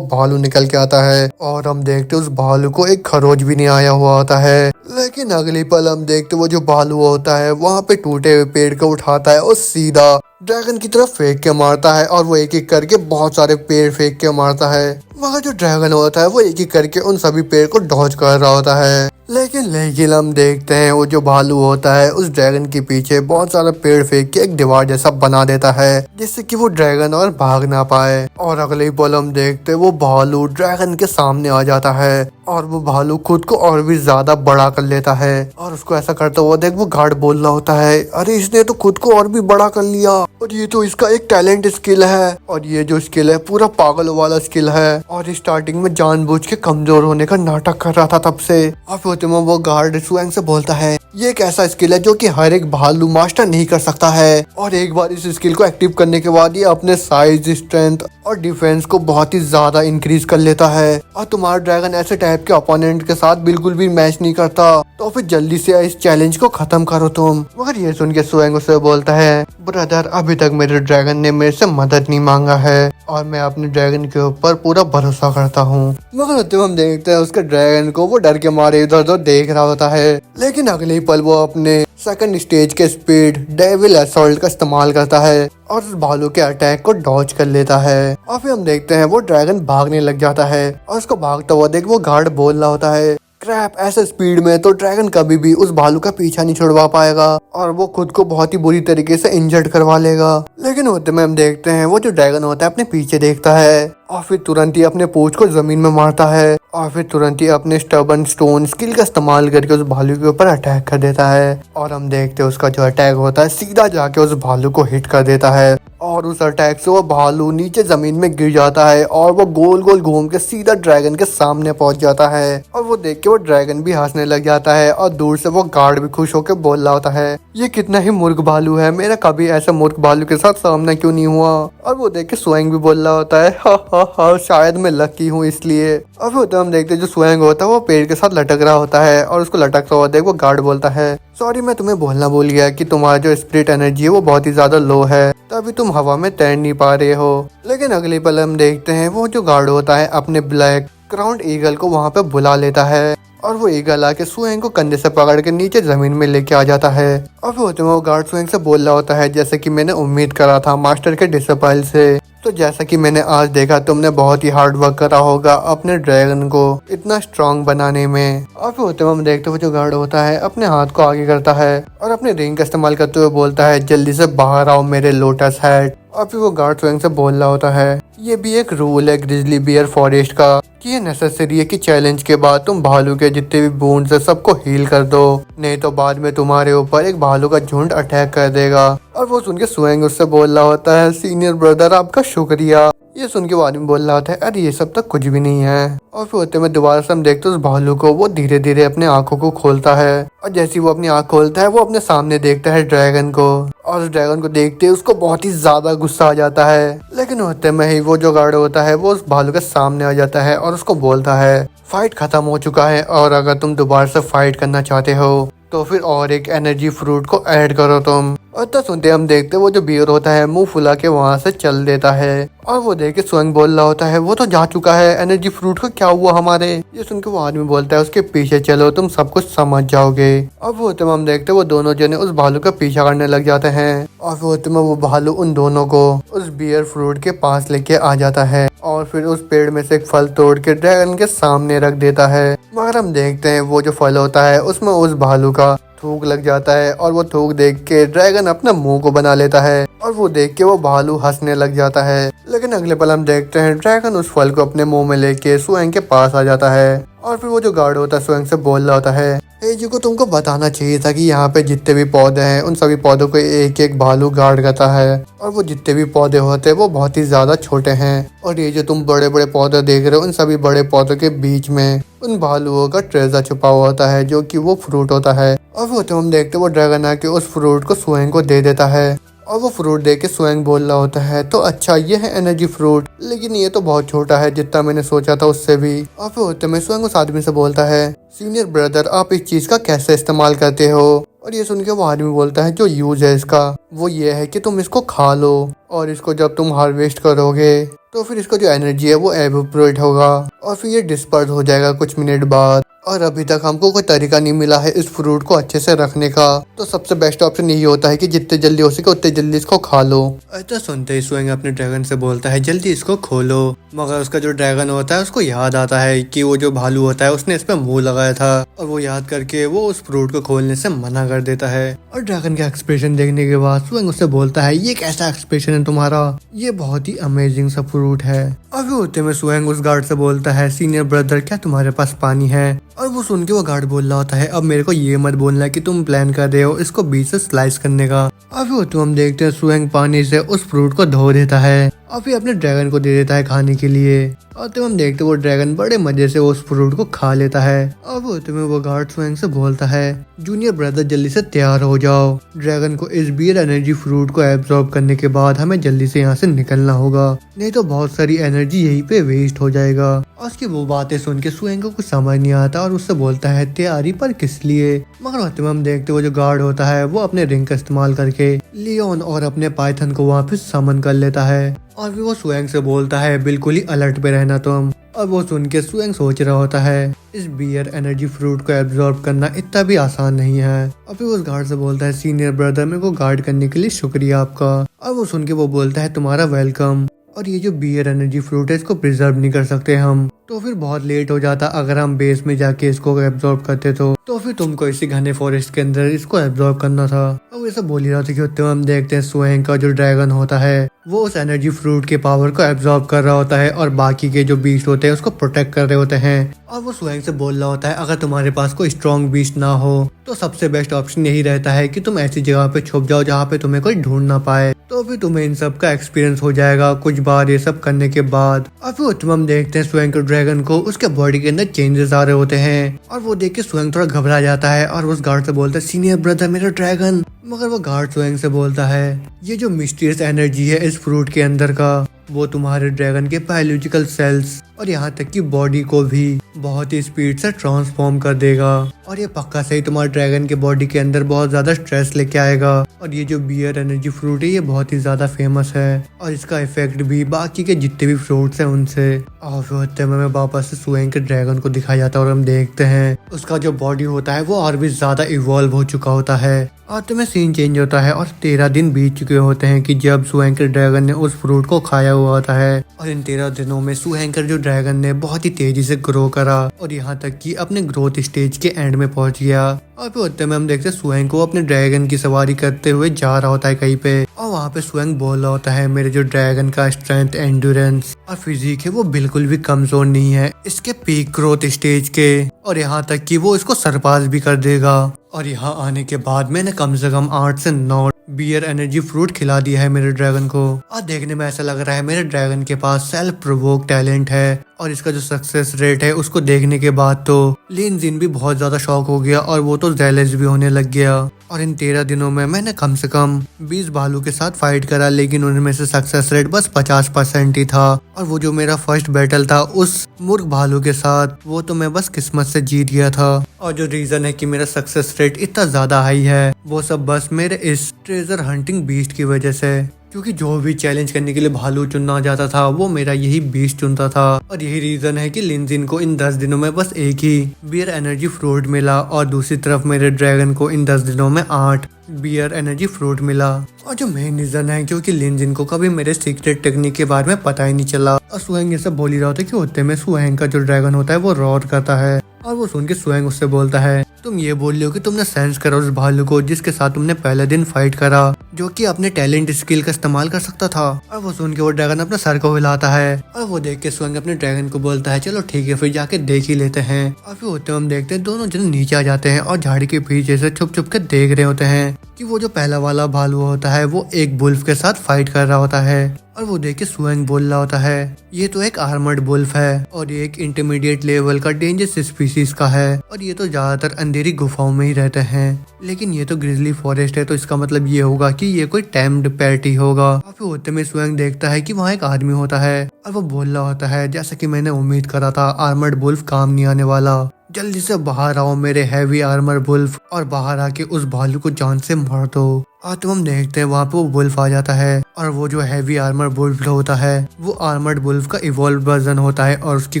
भालू निकल के आता है और हम देखते हैं उस भालू को एक खरोच भी नहीं आया हुआ होता है। लेकिन अगली पल हम देखते वो जो भालू होता है वहाँ पे टूटे हुए पेड़ को उठाता है और सीधा ड्रैगन की तरफ फेंक के मारता है और वो एक एक करके बहुत सारे पेड़ फेंक के मारता है। मगर जो ड्रैगन होता है वो एक एक करके उन सभी पेड़ को डॉज कर रहा होता है। लेकिन हम देखते हैं वो जो भालू होता है उस ड्रैगन के पीछे बहुत सारा पेड़ फेंक के एक दीवार जैसा बना देता है जिससे कि वो ड्रैगन और भाग ना पाए। और अगले पल हम देखते हैं वो भालू ड्रैगन के सामने आ जाता है और वो भालू खुद को और भी ज्यादा बड़ा कर लेता है और उसको ऐसा करता हुआ देख वो गार्ड बोल रहा होता है अरे इसने तो खुद को और भी बड़ा कर लिया और ये तो इसका एक टैलेंट स्किल है और ये जो स्किल है पूरा पागल वाला स्किल है और स्टार्टिंग में जानबूझ के कमजोर होने का नाटक कर रहा था तब से। और फिर वो गार्ड सुएंग से बोलता है ये एक ऐसा स्किल है जो कि हर एक भालू मास्टर नहीं कर सकता है और एक बार इस स्किल को एक्टिव करने के बाद ये अपने साइज स्ट्रेंथ और डिफेंस को बहुत ही ज्यादा इंक्रीज कर लेता है और तुम्हारा ड्रैगन ऐसे टाइप के ओपोनेंट के साथ बिल्कुल भी मैच नहीं करता तो फिर जल्दी से इस चैलेंज को खत्म करो तुम। मगर ये सुन के सुएंग उससे बोलता है ब्रदर अभी तक मेरे ड्रैगन ने मेरे से मदद नहीं मांगा है और मैं अपने ड्रैगन के ऊपर पूरा भरोसा करता हूँ। मगर जब हम देखते हैं उसके ड्रैगन को वो डर के मारे इधर उधर देख रहा होता है। लेकिन अगले पल वो अपने सेकंड स्टेज के स्पीड डेविल असॉल्ट का इस्तेमाल करता है और उस भालू के अटैक को डॉज कर लेता है। और फिर हम देखते हैं वो ड्रैगन भागने लग जाता है और उसको भागता हुआ देख वो गार्ड बोल रहा होता है क्रैप ऐसे स्पीड में तो ड्रैगन कभी भी उस भालू का पीछा नहीं छुड़वा पाएगा और वो खुद को बहुत ही बुरी तरीके से इंजर्ड करवा लेगा। लेकिन होते में हम देखते हैं वो जो ड्रैगन होता है अपने पीछे देखता है और फिर तुरंत ही अपने पूंछ को जमीन में मारता है और फिर तुरंत ही अपने स्टबर्न स्टोन स्किल का इस्तेमाल करके उस भालू के ऊपर अटैक कर देता है। और हम देखते हैं उसका जो अटैक होता है सीधा जाके उस भालू को हिट कर देता है और उस अटैक से वो भालू नीचे जमीन में गिर जाता है और वो गोल गोल घूम के सीधा ड्रैगन के सामने पहुंच जाता है। और वो देख के वो ड्रैगन भी हंसने लग जाता है और दूर से वो गार्ड भी खुश होकर बोल रहा होता है ये कितना ही मूर्ख भालू है, मेरा कभी ऐसा मूर्ख भालू के साथ सामना क्यों नहीं हुआ। और वो देख के स्वयं भी बोल रहा होता है हा शायद मैं लकी हूँ इसलिए। और फिर हम देखते हैं जो स्वयं होता है वो पेड़ के साथ लटक रहा होता है और उसको लटकता हुआ देख वो गार्ड बोलता है सॉरी मैं तुम्हें बोलना भूल गया कि तुम्हारा जो स्पिरिट एनर्जी है वो बहुत ही ज्यादा लो है तो अभी तुम हवा में तैर नहीं पा रहे हो। लेकिन अगले पल हम देखते हैं वो जो गार्ड होता है अपने ब्लैक क्राउंड ईगल को वहाँ पे बुला लेता है और वो ईगल आके सुएंग को कंधे से पकड़ के नीचे जमीन में लेके आ जाता है। और फिर होते में वो गार्ड सुएंग से बोल रहा होता है जैसे कि मैंने उम्मीद करा था मास्टर के डिसिपल से, तो जैसा कि मैंने आज देखा तुमने बहुत ही हार्ड वर्क करा होगा अपने ड्रैगन को इतना स्ट्रांग बनाने में। और फिर होते में हम देखते हुए जो गार्ड होता है अपने हाथ को आगे करता है और अपने रिंग का इस्तेमाल करते हुए बोलता है जल्दी से बाहर आओ मेरे लोटस हेड। और फिर वो गार्ड स्वयं से बोल रहा होता है ये भी एक रूल है ग्रिजली बियर फॉरेस्ट का कि ये नेसेसरी है कि चैलेंज के बाद तुम भालू के जितने भी बूंड्स है सबको हील कर दो, नहीं तो बाद में तुम्हारे ऊपर एक भालू का झुंड अटैक कर देगा। और वो सुन के स्वयं उससे बोल रहा होता है सीनियर ब्रदर आपका शुक्रिया, ये सुन के वो आदमी बोल रहा होता है अरे ये सब तो कुछ भी नहीं है। और फिर होते में दोबारा से हम देखते हैं उस भालू को, वो धीरे धीरे अपने आंखों को खोलता है और जैसे ही वो अपनी आंख खोलता है वो अपने सामने देखता है ड्रैगन को। और उस ड्रैगन को देखते ही उसको बहुत ही ज्यादा गुस्सा आ जाता है। लेकिन होते में ही वो जो गार्ड होता है वो उस भालू के सामने आ जाता है और उसको बोलता है फाइट खत्म हो चुका है और अगर तुम दोबारा से फाइट करना चाहते हो तो फिर और एक एनर्जी फ्रूट को ऐड करो तुम। और तो सुनते हम देखते वो जो बियर होता है मुंह फुला के वहां से चल देता है और वो देख के स्वयं बोल रहा होता है वो तो जा चुका है, एनर्जी फ्रूट का क्या हुआ हमारे। ये सुन के वो आदमी बोलता है उसके पीछे चलो तुम सब कुछ समझ जाओगे। अब वो होते में हम देखते वो दोनों जने उस भालू का पीछा करने लग जाते हैं और फिर होते में वो भालू उन दोनों को उस बियर फ्रूट के पास लेके आ जाता है और फिर उस पेड़ में से एक फल तोड़ के ड्रैगन के सामने रख देता है। मगर हम देखते हैं वो जो फल होता है उसमें उस भालू का थूक लग जाता है और वो थूक देख के ड्रैगन अपना मुंह को बना लेता है और वो देख के वो भालू हंसने लग जाता है। लेकिन अगले पल हम देखते हैं ड्रैगन उस फल को अपने मुंह में लेके स्वयं के पास आ जाता है और फिर वो जो गार्ड होता है स्वयं से बोल रहा होता है जी को तुमको बताना चाहिए था कि यहाँ पे जितने भी पौधे हैं उन सभी पौधों को एक एक भालू गार्ड करता है और वो जितने भी पौधे होते हैं वो बहुत ही ज्यादा छोटे हैं और ये जो तुम बड़े बड़े पौधे देख रहे हो उन सभी बड़े पौधों के बीच में उन भालुओं का ट्रेजर छुपा हुआ होता है जो कि वो फ्रूट होता है। और वो तो हम देखते वो ड्रैगन आके उस फ्रूट को स्वयं को दे देता है और वो फ्रूट देख के स्वयं बोल रहा होता है तो अच्छा ये है एनर्जी फ्रूट, लेकिन ये तो बहुत छोटा है जितना मैंने सोचा था उससे भी। और फिर होते में स्वयं उस आदमी से बोलता है सीनियर ब्रदर आप इस चीज का कैसे इस्तेमाल करते हो। और ये सुन के वो आदमी बोलता है जो यूज है इसका वो ये है कि तुम इसको खा लो और इसको जब तुम हार्वेस्ट करोगे तो फिर इसका जो एनर्जी है वो एवोपरेट होगा और फिर ये डिस्पर्स हो जाएगा कुछ मिनट बाद। और अभी तक हमको कोई तरीका नहीं मिला है इस फ्रूट को अच्छे से रखने का, तो सबसे बेस्ट ऑप्शन यही होता है कि जितने जल्दी हो सके उतने जल्दी इसको खा लो। ऐसा सुनते ही स्वयं अपने ड्रैगन से बोलता है जल्दी इसको खोलो। मगर उसका जो ड्रैगन होता है उसको याद आता है कि वो जो भालू होता है उसने इस पे मुंह लगाया था और वो याद करके वो उस फ्रूट को खोलने से मना कर देता है। और ड्रैगन का एक्सप्रेशन देखने के बाद स्वयं उससे बोलता है ये कैसा एक्सप्रेशन है तुम्हारा, ये बहुत ही अमेजिंग सा फ्रूट है। अभी होते में स्वयं उस गार्ड से बोलता है सीनियर ब्रदर क्या तुम्हारे पास पानी है। और वो सुन के वो गार्ड बोल रहा होता है अब मेरे को ये मत बोलना कि तुम प्लान कर रहे हो इसको बीच से स्लाइस करने का। अभी वो तो हम देखते हैं स्वयं पानी से उस फ्रूट को धो देता है और फिर अपने ड्रैगन को दे देता है खाने के लिए। और तो हम देखते वो ड्रैगन बड़े मजे से उस फ्रूट को खा लेता है। और वो तुम्हें वो गार्ड स्वयं से बोलता है जूनियर ब्रदर जल्दी से तैयार हो जाओ, ड्रैगन को इस बियर एनर्जी फ्रूट को एब्जॉर्ब करने के बाद हमें जल्दी से यहाँ से निकलना होगा, नहीं तो बहुत सारी एनर्जी यहीं पे वेस्ट हो जाएगा। और उसकी वो बातें सुन के स्वयं को कुछ समझ नहीं आता और उससे बोलता है तैयारी पर किस लिए। मगर होते में हम देखते वो जो गार्ड होता है वो अपने रिंग का इस्तेमाल करके लियोन और अपने पाइथन को वापस समन कर लेता है और फिर वो स्वयं से बोलता है बिल्कुल ही अलर्ट पे रहना तुम। और वो सुन के स्वयं सोच रहा होता है इस बियर एनर्जी फ्रूट को एब्जॉर्ब करना इतना भी आसान नहीं है। और फिर उस गार्ड से बोलता है सीनियर ब्रदर मेरे को गार्ड करने के लिए शुक्रिया आपका। और वो सुन के वो बोलता है तुम्हारा वेलकम। और ये जो बियर एनर्जी फ्रूट है इसको प्रिजर्व नहीं कर सकते हम, तो फिर बहुत लेट हो जाता अगर हम बेस में जाके इसको एब्जॉर्ब करते तो फिर तुमको इसी घने फॉरेस्ट के अंदर इसको एब्जॉर्ब करना था। और ये सब बोल ही रहा था कि होते हम देखते हैं स्वयं का जो ड्रैगन होता है वो उस एनर्जी फ्रूट के पावर को एब्जॉर्ब कर रहा होता है और बाकी के जो बीस्ट होते हैं उसको प्रोटेक्ट कर रहे होते हैं। और वो स्वयं से बोल रहा होता है अगर तुम्हारे पास कोई स्ट्रॉन्ग बीस्ट ना हो तो सबसे बेस्ट ऑप्शन यही रहता है कि तुम ऐसी जगह पे छुप जाओ जहाँ पे तुम्हें कोई ढूंढ ना पाए, तो फिर तुम्हें इन सब का एक्सपीरियंस हो जाएगा कुछ बार ये सब करने के बाद। और फिर हम देखते हैं स्वयं के ड्रैगन को उसके बॉडी के अंदर चेंजेस आ रहे होते हैं और वो देख के स्वयं थोड़ा घबरा जाता है और उस गार्ड से बोलता है सीनियर ब्रदर मेरा ड्रैगन। मगर वो गार्ड स्वयं से बोलता है ये जो मिस्टीरियस एनर्जी है इस फ्रूट के अंदर का वो तुम्हारे ड्रैगन के बायोलॉजिकल सेल्स और यहाँ तक कि बॉडी को भी बहुत ही स्पीड से ट्रांसफॉर्म कर देगा और ये पक्का सही तुम्हारे ड्रैगन के बॉडी के अंदर बहुत ज्यादा स्ट्रेस लेके आएगा। और ये जो बियर एनर्जी फ्रूट है ये बहुत ही ज्यादा फेमस है और इसका इफेक्ट भी बाकी के जितने भी फ्रूट्स हैं उनसे। और फिर होते में वापस से स्वयं के ड्रैगन को दिखाया जाता है और हम देखते हैं उसका जो बॉडी होता है वो और भी ज्यादा इवॉल्व हो चुका होता है। और तुम्हें सीन चेंज होता है और 13 दिन बीत चुके होते हैं कि जब सुहेंकर ड्रैगन ने उस फ्रूट को खाया हुआ होता है। और इन 13 दिनों में सुहेंकर जो ड्रैगन ने बहुत ही तेजी से ग्रो करा और यहाँ तक कि अपने ग्रोथ स्टेज के एंड में पहुंच गया। और फिर होते में हम देखते हैं सुहेंग को अपने ड्रैगन की सवारी करते हुए जा रहा होता है कहीं पे और वहाँ पे सुहेंग बोल रहा होता है मेरे जो ड्रैगन का स्ट्रेंथ, एंड्योरेंस और फिजिक है वो बिल्कुल भी कमजोर नहीं है इसके पीक ग्रोथ स्टेज के, और यहाँ तक कि वो इसको सरपास भी कर देगा। और यहाँ आने के बाद मैंने कम से कम 8 से 9 बियर एनर्जी फ्रूट खिला दिया है मेरे ड्रैगन को। और देखने में ऐसा लग रहा है मेरे ड्रैगन के पास सेल्फ प्रोवोक टैलेंट है और इसका जो सक्सेस रेट है उसको देखने के बाद तो लिन जिन भी बहुत ज्यादा शॉक हो गया और वो तो जेलस भी होने लग गया। और इन 13 दिनों में मैंने कम से कम 20 भालू के साथ फाइट करा, लेकिन उनमें से सक्सेस रेट बस 50% ही था। और वो जो मेरा फर्स्ट बैटल था उस मुर्ग भालू के साथ, वो तो मैं बस किस्मत से जीत गया था। और जो रीजन है कि मेरा सक्सेस रेट इतना ज्यादा हाई है वो सब बस मेरे इस ट्रेजर हंटिंग बीस्ट की वजह से, क्योंकि जो भी चैलेंज करने के लिए भालू चुनना जाता था वो मेरा यही बीस्ट चुनता था। और यही रीजन है कि लिनजिन को इन 10 दिनों में बस एक ही बियर एनर्जी फ्रूट मिला और दूसरी तरफ मेरे ड्रैगन को इन 10 दिनों में 8 बियर एनर्जी फ्रूट मिला। और जो मेन रीजन है क्योंकि लिनजिन को कभी मेरे सीक्रेट टेक्निक के बारे में पता ही नहीं चला। और सुहेंग ये सब बोल ही रहा होता है कि होते में सुहेंग का जो ड्रैगन होता है वो रॉर करता है। और वो सुन के सुहेंग उससे बोलता है तुम ये बोल रहे हो कि तुमने सेंस करा उस भालू को जिसके साथ तुमने पहले दिन फाइट करा, जो कि अपने टैलेंट स्किल का इस्तेमाल कर सकता था। और वो सुन के वो ड्रैगन अपने सर को हिलाता है और वो देख के सुहेंग अपने ड्रैगन को बोलता है चलो ठीक है फिर जाके देख ही लेते हैं। और फिर होते हम देखते हैं दोनों जन नीचे आ जाते हैं और झाड़ी के पीछे से छुप छुप के देख रहे होते हैं कि वो जो पहला वाला भालू होता है वो एक वुल्फ के साथ फाइट कर रहा होता है। और वो देख के सुहेंग बोल रहा होता है ये तो एक आर्मर्ड वुल्फ है और ये एक इंटरमीडिएट लेवल का डेंजरस स्पीसीज का है और ये तो ज्यादातर अंधेरी गुफाओं में ही रहते हैं, लेकिन ये तो ग्रिजली फॉरेस्ट है तो इसका मतलब ये होगा कि ये कोई टैम्ड पेट ही होगा। और फिर होते में सुहेंग देखता है कि वहाँ एक आदमी होता है और वो बोल रहा होता है जैसा कि मैंने उम्मीद करा था आर्मर्ड वुल्फ काम नहीं आने वाला, जल्दी से बाहर आओ मेरे हैवी आर्मर वुल्फ और बाहर आके उस भालू को जान से मार दो। और तो हम देखते हैं वहाँ पे वो वुल्फ आ जाता है और वो जो हैवी आर्मर वुल्फ होता है वो आर्मर्ड वुल्फ का इवॉल्व वर्जन होता है और उसकी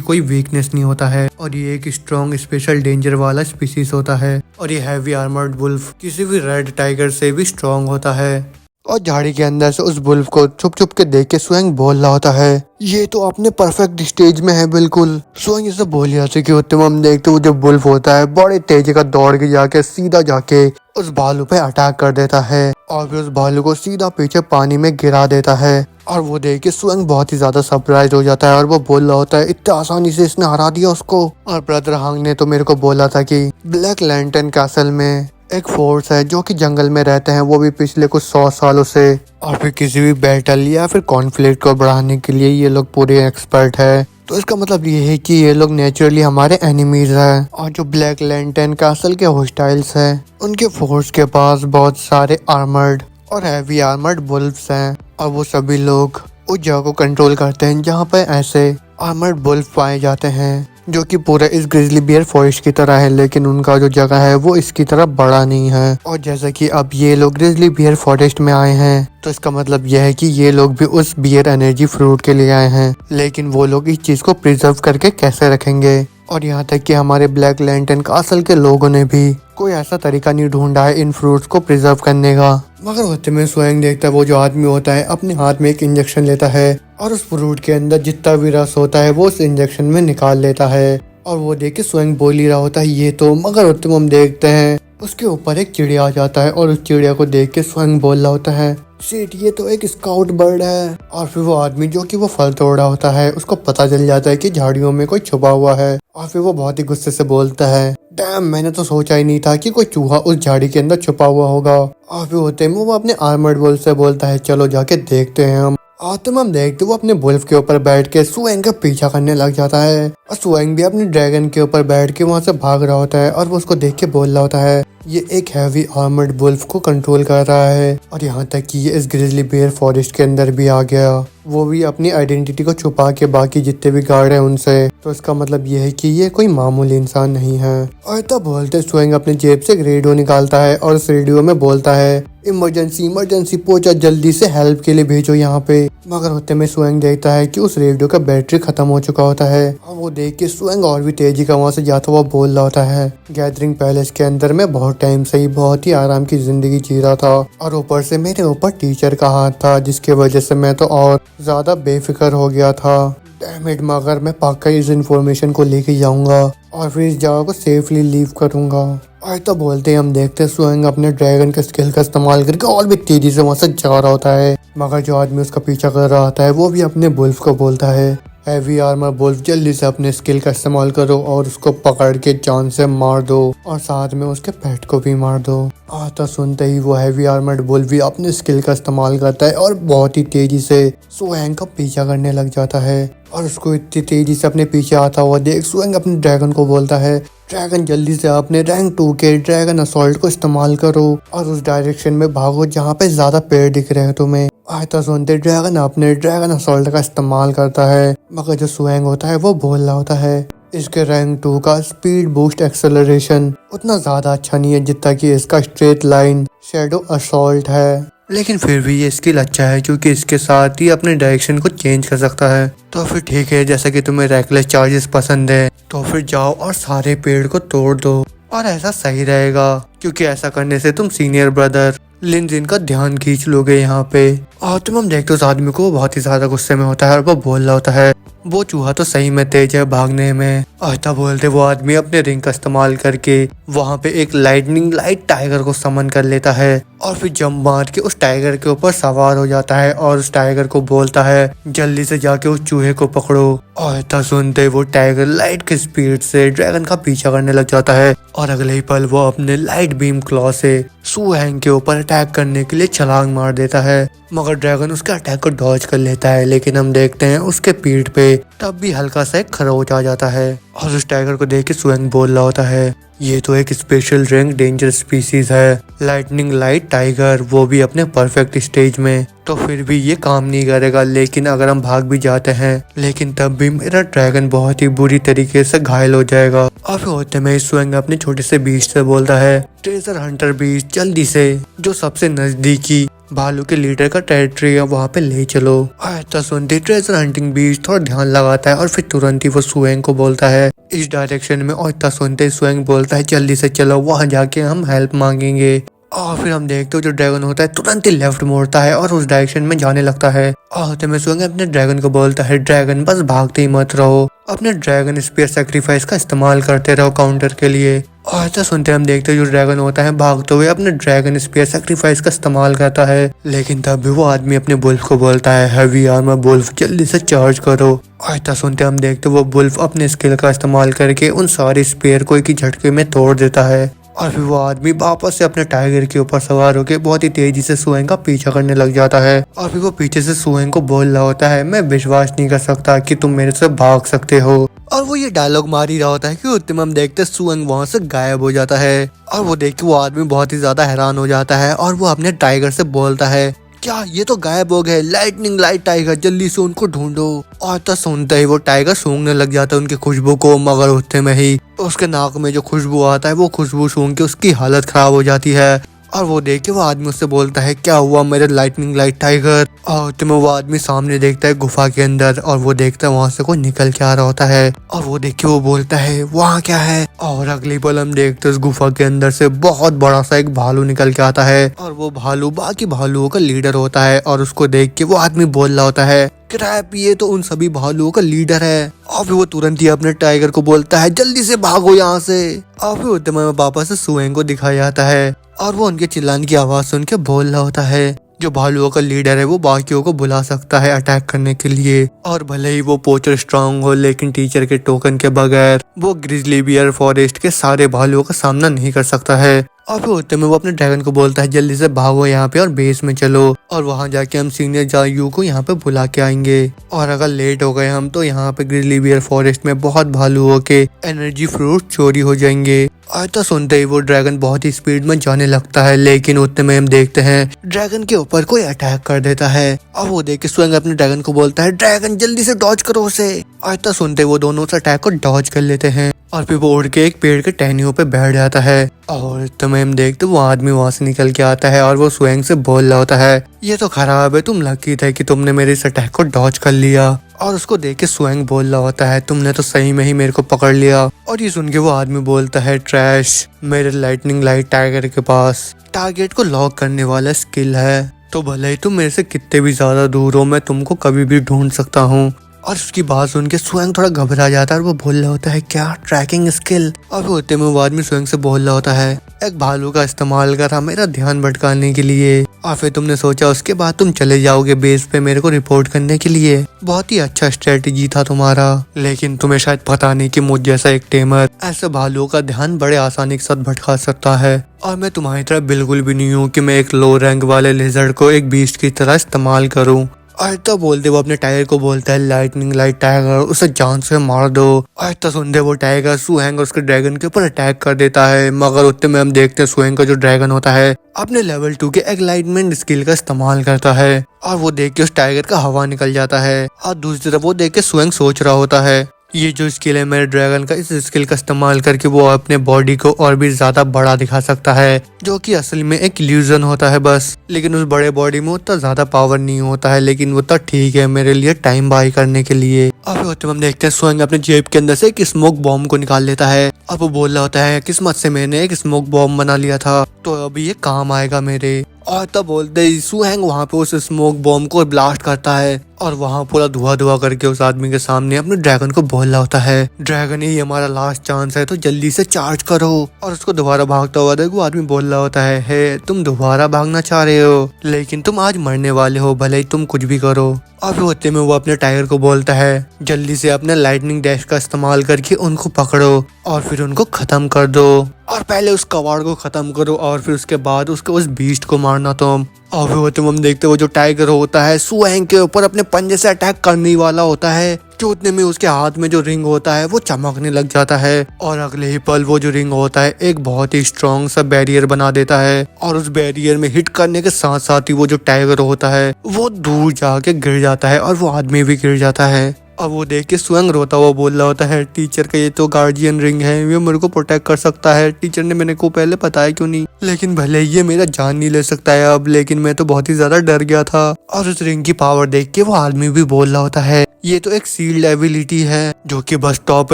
कोई वीकनेस नहीं होता है और ये एक स्ट्रॉन्ग स्पेशल डेंजर वाला स्पीसीज होता है। और ये हैवी आर्मर्ड वुल्फ किसी भी रेड टाइगर से भी स्ट्रॉन्ग होता है। और झाड़ी के अंदर से उस वुल्फ को छुप छुप के देख के सुहेंग बोल रहा होता है ये तो अपने परफेक्ट स्टेज में है बिल्कुल। सुहेंग ये सब बोल रहा कि होते हम देखते वो जब वुल्फ होता है बड़े तेजी का दौड़ के जाके सीधा जाके उस भालू पे अटैक कर देता है और फिर उस भालू को सीधा पीछे पानी में गिरा देता है। और वो देख के सुहेंग बहुत ही ज्यादा सरप्राइज हो जाता है और वो बोल रहा होता है इतनी आसानी से इसने हरा दिया उसको। और ब्रदर हांग ने तो मेरे को बोला था कि ब्लैक लैंटर्न कैसल में एक फोर्स है जो कि जंगल में रहते हैं, वो भी पिछले कुछ 100 सालों से। और फिर किसी भी बैटल या फिर कॉन्फ्लिक्ट को बढ़ाने के लिए ये लोग पूरे एक्सपर्ट है। तो इसका मतलब ये है कि ये लोग नेचुरली हमारे एनिमीज हैं। और जो ब्लैक लैंटर्न कैसल के होस्टाइल्स हैं उनके फोर्स के पास बहुत सारे आर्मर्ड और हैवी आर्मर्ड वुल्फ्स हैं और वो सभी लोग उस जगह को कंट्रोल करते हैं जहाँ पे ऐसे आर्मर्ड वुल्फ पाए जाते हैं जो कि पूरा इस ग्रिजली बियर फॉरेस्ट की तरह है, लेकिन उनका जो जगह है वो इसकी तरह बड़ा नहीं है। और जैसा कि अब ये लोग ग्रिजली बियर फॉरेस्ट में आए हैं तो इसका मतलब यह है कि ये लोग भी उस बियर एनर्जी फ्रूट के लिए आए हैं, लेकिन वो लोग इस चीज को प्रिजर्व करके कैसे रखेंगे। और यहाँ तक कि हमारे ब्लैक लैंटर्न कासल के लोगों ने भी कोई ऐसा तरीका नहीं ढूंढा है इन फ्रूट्स को प्रिजर्व करने का। मगर होते में सुहेंग देखता है वो जो आदमी होता है अपने हाथ में एक इंजेक्शन लेता है और उस फ्रूट के अंदर जितना भी रस होता है वो उस इंजेक्शन में निकाल लेता है। और वो देख के सुहेंग बोल ही रहा होता है ये तो। मगर होते में हम देखते हैं उसके ऊपर एक चिड़िया आ जाता है और उस चिड़िया को देख के सुहेंग बोल रहा होता है शिट ये तो एक स्काउट बर्ड है। और फिर वो आदमी जो कि वो फल तोड़ रहा होता है उसको पता चल जाता है कि झाड़ियों में कोई छुपा हुआ है और फिर वो बहुत ही गुस्से से बोलता है डैम मैंने तो सोचा ही नहीं था कि कोई चूहा उस झाड़ी के अंदर छुपा हुआ होगा। और फिर होते में वो अपने आर्मर्ड वुल्फ से बोलता है चलो जाके देखते हैं हम। और तुम हम देखते वो अपने वुल्फ के ऊपर बैठ के सुहेंग का पीछा करने लग जाता है और सुहेंग भी अपने ड्रैगन के ऊपर बैठ के वहाँ से भाग रहा होता है और वो उसको देख के बोल रहा होता है ये एक हैवी आर्मर्ड वुल्फ को कंट्रोल कर रहा है। और यहाँ तक कि ये इस ग्रिजली बियर फॉरेस्ट के अंदर भी आ गया, वो भी अपनी आइडेंटिटी को छुपा के बाकी जितने भी गार्ड हैं उनसे। तो इसका मतलब ये है कि ये कोई मामूली इंसान नहीं है। और तब बोलते सुहेंग अपने जेब से एक रेडियो निकालता है और उस रेडियो में बोलता है इमरजेंसी इमरजेंसी पोचा जल्दी से हेल्प के लिए भेजो यहाँ पे। मगर होते में सुहेंग देखता है कि उस रेडियो का बैटरी खत्म हो चुका होता है और वो देख के सुहेंग और भी तेजी का वहाँ से जाता हुआ बोल रहा होता है गैदरिंग पैलेस के अंदर मैं बहुत टाइम से ही बहुत ही आराम की जिंदगी जी रहा था और ऊपर से मेरे ऊपर टीचर का हाथ था जिसकी वजह से मैं तो और ज्यादा बेफिक्र हो गया था। डैम इट, मगर मैं पक्का इस इंफॉर्मेशन को लेके जाऊंगा और फिर इस जगह को सेफली लीव करूंगा। और तो बोलते हम देखते सुहेंग अपने ड्रैगन के स्किल का इस्तेमाल करके और भी तेजी से वहां से जा रहा होता है। मगर जो आदमी उसका पीछा कर रहा होता है वो भी अपने वुल्फ को बोलता है हैवी आर्मर वुल्फ जल्दी से अपने स्किल का इस्तेमाल करो और उसको पकड़ के जान से मार दो और साथ में उसके पेट को भी मार दो। आता सुनते ही वो हैवी आर्मर्ड वुल्फ भी अपने स्किल का इस्तेमाल करता है और बहुत ही तेजी से सुएंग का पीछा करने लग जाता है। और उसको इतनी तेजी से अपने पीछे आता हुआ देख सुएंग अपने ड्रैगन को बोलता है, ड्रैगन जल्दी से अपने रैंक 2 के ड्रैगन असॉल्ट को इस्तेमाल करो और उस डायरेक्शन में भागो जहाँ पे ज्यादा पेड़ दिख रहे हैं तुम्हें। आता सुनते ड्रैगन अपने ड्रैगन असॉल्ट का इस्तेमाल करता है, मगर जो सुएंग होता है वो बोल रहा होता है इसके रैंक 2 का स्पीड बूस्ट एक्सेलरेशन उतना ज्यादा अच्छा नहीं है जितना कि इसका स्ट्रेट लाइन शैडो असॉल्ट है, लेकिन फिर भी ये स्किल अच्छा है क्योंकि इसके साथ ही अपने डायरेक्शन को चेंज कर सकता है। तो फिर ठीक है, जैसा कि तुम्हें रेकलेस चार्जेस पसंद है तो फिर जाओ और सारे पेड़ को तोड़ दो और ऐसा सही रहेगा क्योंकि ऐसा करने से तुम सीनियर ब्रदर लिन जिन का ध्यान खींच लोगे यहाँ पे। और तुम हम देखते हो उस आदमी को बहुत ही ज्यादा गुस्से में होता है और वो बोल रहा होता है वो चूहा तो सही में तेज है भागने में। ऐसा बोलते वो आदमी अपने रिंग का इस्तेमाल करके वहाँ पे एक लाइटनिंग लाइट टाइगर को समन कर लेता है और फिर जंप मार के उस टाइगर के ऊपर सवार हो जाता है और उस टाइगर को बोलता है जल्दी से जाके उस चूहे को पकड़ो। और ऐसा सुनते वो टाइगर लाइट की स्पीड से ड्रैगन का पीछा करने लग जाता है और अगले ही पल वो अपने लाइट बीम क्लॉ से सुएंग के ऊपर अटैक करने के लिए छलांग मार देता है, मगर ड्रैगन उसके अटैक को डॉज कर लेता है। लेकिन हम देखते हैं उसके पीठ पे तब भी हल्का सा एक खरोच आ जाता है और उस टाइगर को देख के सुएंग बोल रहा होता है ये तो एक स्पेशल रैंक डेंजर स्पीसीज है, लाइटनिंग लाइट टाइगर, वो भी अपने परफेक्ट स्टेज में, तो फिर भी ये काम नहीं करेगा। लेकिन अगर हम भाग भी जाते हैं लेकिन तब भी मेरा ड्रैगन बहुत ही बुरी तरीके से घायल हो जाएगा। और फिर होते में सुएंग अपने छोटे से बीस्ट से बोलता है ट्रेजर हंटर बीस्ट जल्दी से जो सबसे नजदीकी भालू के लीडर का टेरिटरी है वहाँ पे ले चलो। ऐसा सुनते ट्रेजर हंटिंग बीस्ट थोड़ा ध्यान लगाता है और फिर तुरंत ही वो सुएंग को बोलता है इस डायरेक्शन में। और इतना सुनते सुएंग बोलता है जल्दी से चलो, वहाँ जाके हम हेल्प मांगेंगे। और फिर हम देखते हो जो ड्रैगन होता है तुरंत ही लेफ्ट मोड़ता है और उस डायरेक्शन में जाने लगता है। और होते में सुएंग अपने ड्रैगन को बोलता है ड्रैगन बस भागते ही मत रहो, अपने ड्रैगन स्पीयर सैक्रिफाइस का इस्तेमाल करते रहो काउंटर के लिए। और ऐसा सुनते हम देखते हैं जो ड्रैगन होता है भागते हुए अपने ड्रैगन स्पीयर सैक्रिफाइस का इस्तेमाल करता है। लेकिन तब भी वो आदमी अपने बुल्फ को बोलता है हैवी आर्मर बुल्फ जल्दी से चार्ज करो। और ऐसा सुनते हम देखते वो बुल्फ अपने स्किल का इस्तेमाल करके उन सारे स्पीयर को एक ही झटके में तोड़ देता है। और फिर वो आदमी वापस से अपने टाइगर के ऊपर सवार होकर बहुत ही तेजी से सुएंग का पीछा करने लग जाता है। और फिर वो पीछे से सुएंग को बोल रहा होता है मैं विश्वास नहीं कर सकता कि तुम मेरे से भाग सकते हो। और वो ये डायलॉग मार ही रहा होता है कि उतने में हम देखते सुएंग वहाँ से गायब हो जाता है। और वो देख के वो आदमी बहुत ही ज्यादा हैरान हो जाता है और वो अपने टाइगर से बोलता है क्या ये तो गायब हो गए, लाइटनिंग लाइट टाइगर जल्दी से उनको ढूंढो। और तो सुनते ही वो टाइगर सूंघने लग जाता है उनकी खुशबू को, मगर उतने में ही उसके नाक में जो खुशबू आता है वो खुशबू सूंघ के उसकी हालत खराब हो जाती है। और वो देख के वो आदमी उससे बोलता है क्या हुआ मेरे लाइटनिंग लाइट टाइगर। और तुम्हें वो आदमी सामने देखता है गुफा के अंदर और वो देखता है वहाँ से कोई निकल के आ रहा होता है। और वो देख के वो बोलता है वहाँ क्या है। और अगली पल हम देखते हैं उस गुफा के अंदर से बहुत बड़ा सा एक भालू निकल के आता है और वो भालू बाकी भालुओं का लीडर होता है। और उसको देख के वो आदमी बोल रहा होता है क्रैप ये तो उन सभी भालुओं का लीडर है। और फिर वो तुरंत ही अपने टाइगर को बोलता है जल्दी से भागो यहाँ से। और फिर उतने में वापस से सुएंग को दिखाया जाता है और वो उनके चिल्लाने की आवाज सुन के बोल रहा होता है जो भालुओं का लीडर है वो बाकियों को बुला सकता है अटैक करने के लिए। और भले ही वो पोचर स्ट्रांग हो लेकिन टीचर के टोकन के बगैर वो ग्रिजली बियर फॉरेस्ट के सारे भालुओं का सामना नहीं कर सकता है। और फिर होते में वो अपने ड्रैगन को बोलता है जल्दी से भागो यहाँ पे और बेस में चलो और वहाँ जाके हम सीनियर जायू को यहाँ पे बुला के आएंगे। और अगर लेट हो गए हम तो यहाँ पे ग्रिजली बियर फॉरेस्ट में बहुत भालुओं के एनर्जी फ्रूट चोरी हो जाएंगे। और तो सुनते ही वो ड्रैगन बहुत ही स्पीड में जाने लगता है लेकिन उतने में हम देखते हैं ड्रैगन के ऊपर कोई अटैक कर देता है। और वो देख के सुएंग अपने ड्रैगन को बोलता है ड्रैगन जल्दी से डॉज करो उसे। और तो सुनते वो दोनों उस अटैक को डॉज कर लेते हैं और फिर वो उड़ के एक पेड़ के टहनियों पे बैठ जाता है। और तमें हम देखते वो आदमी वहां से निकल के आता है और वो सुएंग से बोल रहा होता है ये तो खराब है, तुम लकी थे कि तुमने मेरे इस अटैक को डॉज कर लिया। और उसको देख के सुएंग बोल रहा होता है तुमने तो सही में ही मेरे को पकड़ लिया। और ये सुन के वो आदमी बोलता है ट्रैश, मेरे लाइटनिंग लाइट टाइगर के पास टारगेट को लॉक करने वाला स्किल है, तो भले ही तुम मेरे से कितने भी ज्यादा दूर हो मैं तुमको कभी भी ढूंढ सकता हूँ। और उसकी बात सुन के स्वयं थोड़ा घबरा जाता है और वो बोल रहा होता है क्या ट्रैकिंग स्किल। और वो होते में वो आदमी स्वयं से बोल रहा होता है एक भालू का इस्तेमाल करा मेरा ध्यान भटकाने के लिए और फिर तुमने सोचा उसके बाद तुम चले जाओगे बेस पे मेरे को रिपोर्ट करने के लिए। बहुत ही अच्छा स्ट्रेटेजी था तुम्हारा, लेकिन तुम्हें शायद पता नहीं कि मुझ जैसा एक टेमर ऐसे भालुओं का ध्यान बड़े आसानी के साथ भटका सकता है। और मैं तुम्हारी तरह बिल्कुल भी नहीं हूँ कि मैं एक लो रैंक वाले लिजर्ड को एक बीस्ट की तरह इस्तेमाल करूँ। और तो बोलते वो अपने टाइगर को बोलता है लाइटनिंग लाइट टाइगर, उसे जान से मार दो। और तो सुनते वो टाइगर सुहेंग उसके ड्रैगन के ऊपर अटैक कर देता है, मगर उतने में हम देखते हैं सुहेंग का जो ड्रैगन होता है अपने लेवल 2 के एग्लाइटमेंट स्किल का इस्तेमाल करता है और वो देख के उस टाइगर का हवा निकल जाता है। और दूसरी तरफ वो देख के सुहेंग सोच रहा होता है ये जो स्किल है मेरे ड्रैगन का, इस स्किल का इस्तेमाल करके वो अपने बॉडी को और भी ज्यादा बड़ा दिखा सकता है, जो कि असल में एक इल्यूजन होता है बस। लेकिन उस बड़े बॉडी में उतना ज्यादा पावर नहीं होता है, लेकिन वो तो ठीक है मेरे लिए टाइम बाई करने के लिए। अब होते हम देखते हैं सुहेंग अपने जेब के अंदर से एक स्मोक बॉम्ब को निकाल लेता है। अब वो बोल रहा होता है किस्मत से मैंने एक स्मोक बॉम्ब बना लिया था, तो अभी ये काम आएगा मेरे। और तब बोलते ही सुहेंग वहाँ पे उस स्मोक बॉम्ब को ब्लास्ट करता है और वहाँ पूरा धुआं धुआं करके उस आदमी के सामने अपने ड्रैगन को बोल रहा होता है ड्रैगन ये हमारा लास्ट चांस है, तो जल्दी से चार्ज करो। और उसको दोबारा भागता हुआ देखो आदमी बोल रहा होता है हे तुम दोबारा भागना चाह रहे हो, लेकिन तुम आज मरने वाले हो भले ही तुम कुछ भी करो। अब होते में वो अपने टाइगर को बोलता है जल्दी से अपने लाइटनिंग डैश का इस्तेमाल करके उनको पकड़ो और फिर उनको खत्म कर दो, और पहले उस कवाड़ को खत्म करो और फिर उसके बाद उसके उस बीस्ट को मारना तुम। और फिर तुम हम देखते हो जो टाइगर होता है सुहेंग के ऊपर अपने पंजे से अटैक करने वाला होता है, जो उतने में उसके हाथ में जो रिंग होता है वो चमकने लग जाता है और अगले ही पल वो जो रिंग होता है एक बहुत ही स्ट्रॉन्ग सा बैरियर बना देता है। और उस बैरियर में हिट करने के साथ साथ ही वो जो टाइगर होता है वो दूर जाके गिर जाता है और वो आदमी भी गिर जाता है। अब वो देख के स्वयं रोता हुआ बोल रहा होता है टीचर का ये तो गार्जियन रिंग है, ये मेरे को प्रोटेक्ट कर सकता है, टीचर ने मेरे को पहले बताया क्यों नहीं, लेकिन भले ये मेरा जान नहीं ले सकता है अब, लेकिन मैं तो बहुत ही ज्यादा डर गया था। और उस रिंग की पावर देख के वो आदमी भी बोल रहा होता है ये तो एक सील्ड एबिलिटी है जो कि बस टॉप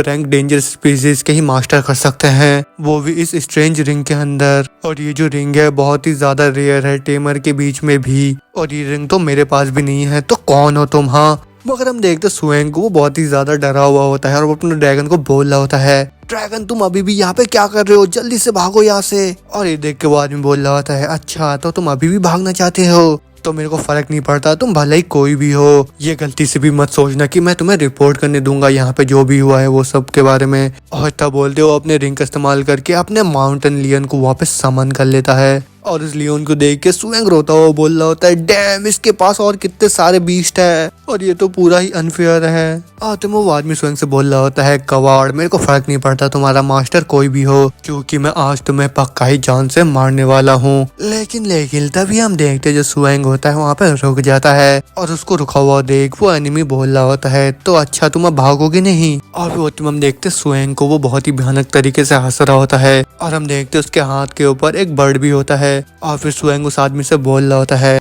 रैंक डेंजरस स्पीसीज के ही मास्टर कर सकते हैं, वो भी इस स्ट्रेंज रिंग के अंदर। और ये जो रिंग है बहुत ही ज्यादा रेयर है टेमर के बीच में भी, और ये रिंग तो मेरे पास भी नहीं है, तो कौन हो तुम। हाँ मगर हम देखते सुहेंग को वो बहुत ही ज्यादा डरा हुआ होता है और वो अपने ड्रैगन को बोल रहा होता है ड्रैगन तुम अभी भी यहाँ पे क्या कर रहे हो, जल्दी से भागो यहाँ से। और ये देख के वो आदमी बोल रहा होता है अच्छा तो तुम अभी भी भागना चाहते हो, तो मेरे को फर्क नहीं पड़ता तुम भले ही कोई भी हो, ये गलती से भी मत सोचना कि मैं तुम्हें रिपोर्ट करने दूंगा यहाँ पे जो भी हुआ है वो सब के बारे में। और तब बोलते हो अपने रिंग का इस्तेमाल करके अपने माउंटेन लियन को वापस समन कर लेता है। और इस लियोन को देख के सुहेंग रोता हुआ बोल रहा होता है डैम इसके पास और कितने सारे बीस्ट है और ये तो पूरा ही अनफेयर है। तो वो आदमी सुहेंग से बोल रहा होता है कवाड़ मेरे को फर्क नहीं पड़ता तुम्हारा मास्टर कोई भी हो, क्योंकि मैं आज तुम्हें पक्का ही जान से मारने वाला हूँ। लेकिन तभी हम देखते जो सुहेंग होता है वहाँ पे रुक जाता है और उसको रुका हुआ देख वो एनिमी बोल रहा होता है तो अच्छा तुम अब भागोगे नहीं। और फिर हम देखते सुहेंग को वो बहुत ही भयानक तरीके से हंस रहा होता है और हम देखते उसके हाथ के ऊपर एक बर्ड भी होता है। और फिर सुहेंग उस आदमी से बोल रहा होता है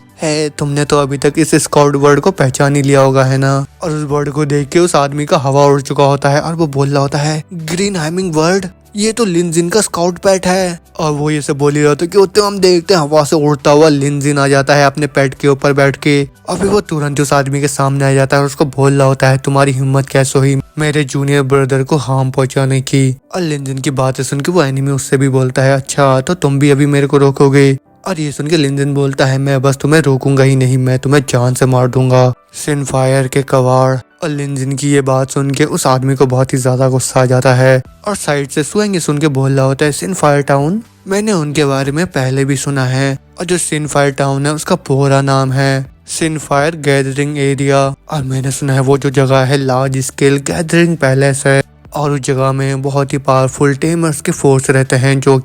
तुमने तो अभी तक इस स्काउट बर्ड को पहचान ही लिया होगा है ना। और उस बर्ड को देख के उस आदमी का हवा उड़ चुका होता है और वो बोल रहा होता है ग्रीन हाइमिंग बर्ड ये तो लिनजिन का स्काउट पेट है। और वो ये सब बोल ही रहा था कि उतने हम देखते हैं हवा से उड़ता हुआ लिनजिन आ जाता है अपने पेट के ऊपर बैठ के और फिर वो तुरंत उस आदमी के सामने आ जाता है और उसको बोल रहा होता है तुम्हारी हिम्मत कैसे हुई मेरे जूनियर ब्रदर को हार्म पहुंचाने की। और लिनजिन की बातें सुन के वो एनिमी उससे भी बोलता है अच्छा तो तुम भी अभी मेरे को रोकोगे। और ये सुन के लिनजिन बोलता है मैं बस तुम्हें रोकूंगा ही नहीं, मैं तुम्हें जान से मार दूंगा सिनफायर के कवाड़। और लिनजिन की ये बात सुन के उस आदमी को बहुत ही ज्यादा गुस्सा आ जाता है और साइड से सुहेंग सुन के बोल रहा होता है सिनफायर टाउन, मैंने उनके बारे में पहले भी सुना है और जो सिनफायर टाउन है उसका पूरा नाम है सिनफायर गैदरिंग एरिया। और मैंने सुना है वो जो जगह है लार्ज स्केल गैदरिंग पैलेस है और उस जगह में बहुत ही पावरफुल टेमर्स के फोर्स रहते हैं जो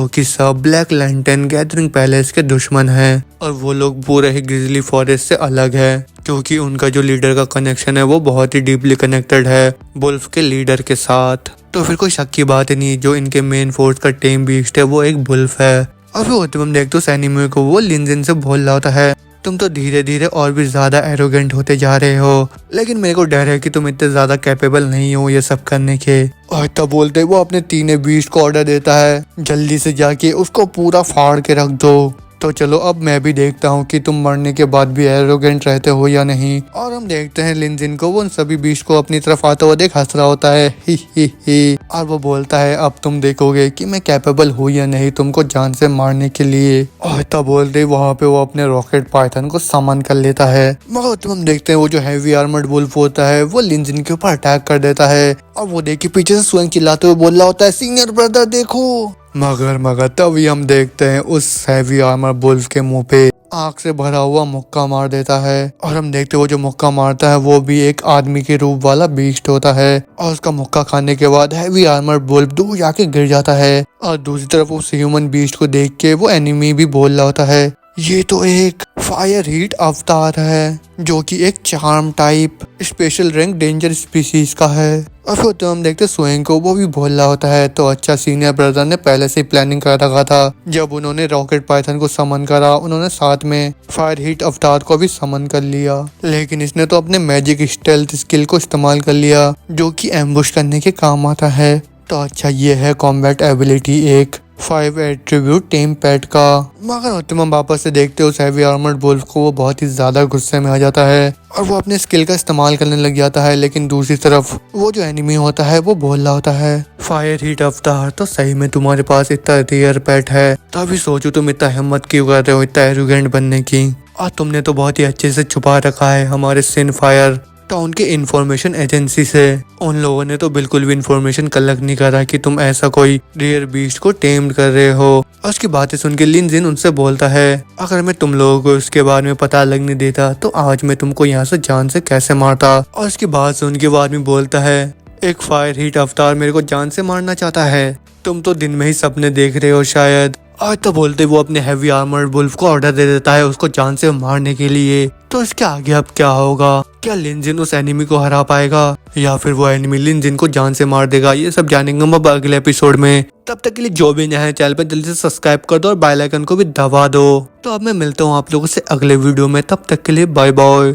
कि सब ब्लैक लैंटर्न गैदरिंग पैलेस के दुश्मन हैं। और वो लोग पूरे ही ग्रिजली फॉरेस्ट से अलग है क्योंकि उनका जो लीडर का कनेक्शन है वो बहुत ही डीपली कनेक्टेड है वुल्फ के लीडर के साथ। तो फिर कोई शक की बात नहीं, जो इनके मेन फोर्स का टेम बीस्ट है वो एक वुल्फ है। और फिर होते हम देखते उस एनिमी को वो लिनजिन से बोल रहा होता है तुम तो धीरे धीरे और भी ज्यादा एरोगेंट होते जा रहे हो, लेकिन मेरे को डर है कि तुम इतने ज्यादा कैपेबल नहीं हो ये सब करने के। और तब बोलते वो अपने तीनों बीस्ट को ऑर्डर देता है जल्दी से जाके उसको पूरा फाड़ के रख दो। तो चलो अब मैं भी देखता हूँ कि तुम मरने के बाद भी एरोगेंट रहते हो या नहीं। और हम देखते हैं लिनजिन को, वो उन सभी बीस्ट को अपनी तरफ आता हुआ देख हंस रहा होता है ही। और वो बोलता है अब तुम देखोगे कि मैं कैपेबल हूँ या नहीं तुमको जान से मारने के लिए। और तब बोलते वहाँ पे वो अपने रॉकेट पाइथन को सामान कर लेता है। मगर तुम हम देखते हैं वो जो हैवी आर्मर्ड वुल्फ होता है वो लिनजिन के ऊपर अटैक कर देता है। और वो देखिए पीछे से स्वयं चिल्लाते हुए बोल रहा होता है सीनियर ब्रदर देखो। मगर तभी हम देखते हैं उस हैवी आर्मर वुल्फ के मुंह पे आग से भरा हुआ मुक्का मार देता है। और हम देखते हैं वो जो मुक्का मारता है वो भी एक आदमी के रूप वाला बीस्ट होता है। और उसका मुक्का खाने के बाद हैवी आर्मर वुल्फ दूर जाके गिर जाता है। और दूसरी तरफ उस ह्यूमन बीस्ट को देख के वो एनिमी भी बोल रहा होता है ये तो एक फायर हीट अवतार है जो कि एक charm type special rank danger species का है। और फिर तो हम देखते स्वयं को, वो भी बोल रहा होता है तो अच्छा सीनियर ब्रदर ने पहले से ही प्लानिंग कर रखा था। जब उन्होंने रॉकेट पाइथन को समन करा उन्होंने साथ में फायर हीट अवतार को भी समन कर लिया, लेकिन इसने तो अपने मैजिक स्टेल्थ स्किल को इस्तेमाल कर लिया जो कि एम्बुश करने के काम आता है। तो अच्छा ये है कॉम्बैट एबिलिटी एक 5 एट्रीब्यूट टेम पैट का। मगर तुम वापस से देखते हो उस हैवी आर्मर्ड वुल्फ को, वो बहुत ही ज्यादा गुस्से में आ जाता है और वो अपने स्किल का इस्तेमाल करने लग जाता है। लेकिन दूसरी तरफ वो जो एनिमी होता है वो बोल रहा होता है फायर हीट अवतार तो सही में तुम्हारे पास इतना रेयर पेट है, तभी सोचो तुम इतना हिम्मत क्यों कर रहे हो इतना एरोगेंट बनने की। और तुमने तो बहुत ही अच्छे से छुपा रखा है हमारे सिन फायर टाउन के इंफॉर्मेशन एजेंसी से। उन लोगों ने तो बिल्कुल भी इंफॉर्मेशन कलेक्ट नहीं करा कि तुम ऐसा कोई रेयर बीस्ट को टेम्ड कर रहे हो। और उसकी बातें सुन के लिनजिन उनसे बोलता है अगर मैं तुम लोगों को उसके बारे में पता लगने देता तो आज मैं तुमको यहाँ से जान से कैसे मारता। और उसकी बात सुन के वो आदमी बोलता है एक फायर हीट अवतार मेरे को जान से मारना चाहता है, तुम तो दिन में ही सपने देख रहे हो शायद। आज तो बोलते वो अपने हैवी आर्मर्ड वुल्फ को ऑर्डर दे देता है उसको जान से मारने के लिए। तो इसके आगे अब क्या होगा, क्या लिनजिन उस एनिमी को हरा पाएगा या फिर वो एनिमी लिनजिन को जान से मार देगा, ये सब जानेंगे हम अब अगले एपिसोड में। तब तक के लिए जो भी नया है चैनल पर जल्दी से सब्सक्राइब कर दो और बेल आइकन को भी दबा दो। तो अब मैं मिलता हूँ आप लोगों से अगले वीडियो में, तब तक के लिए बाय बाय।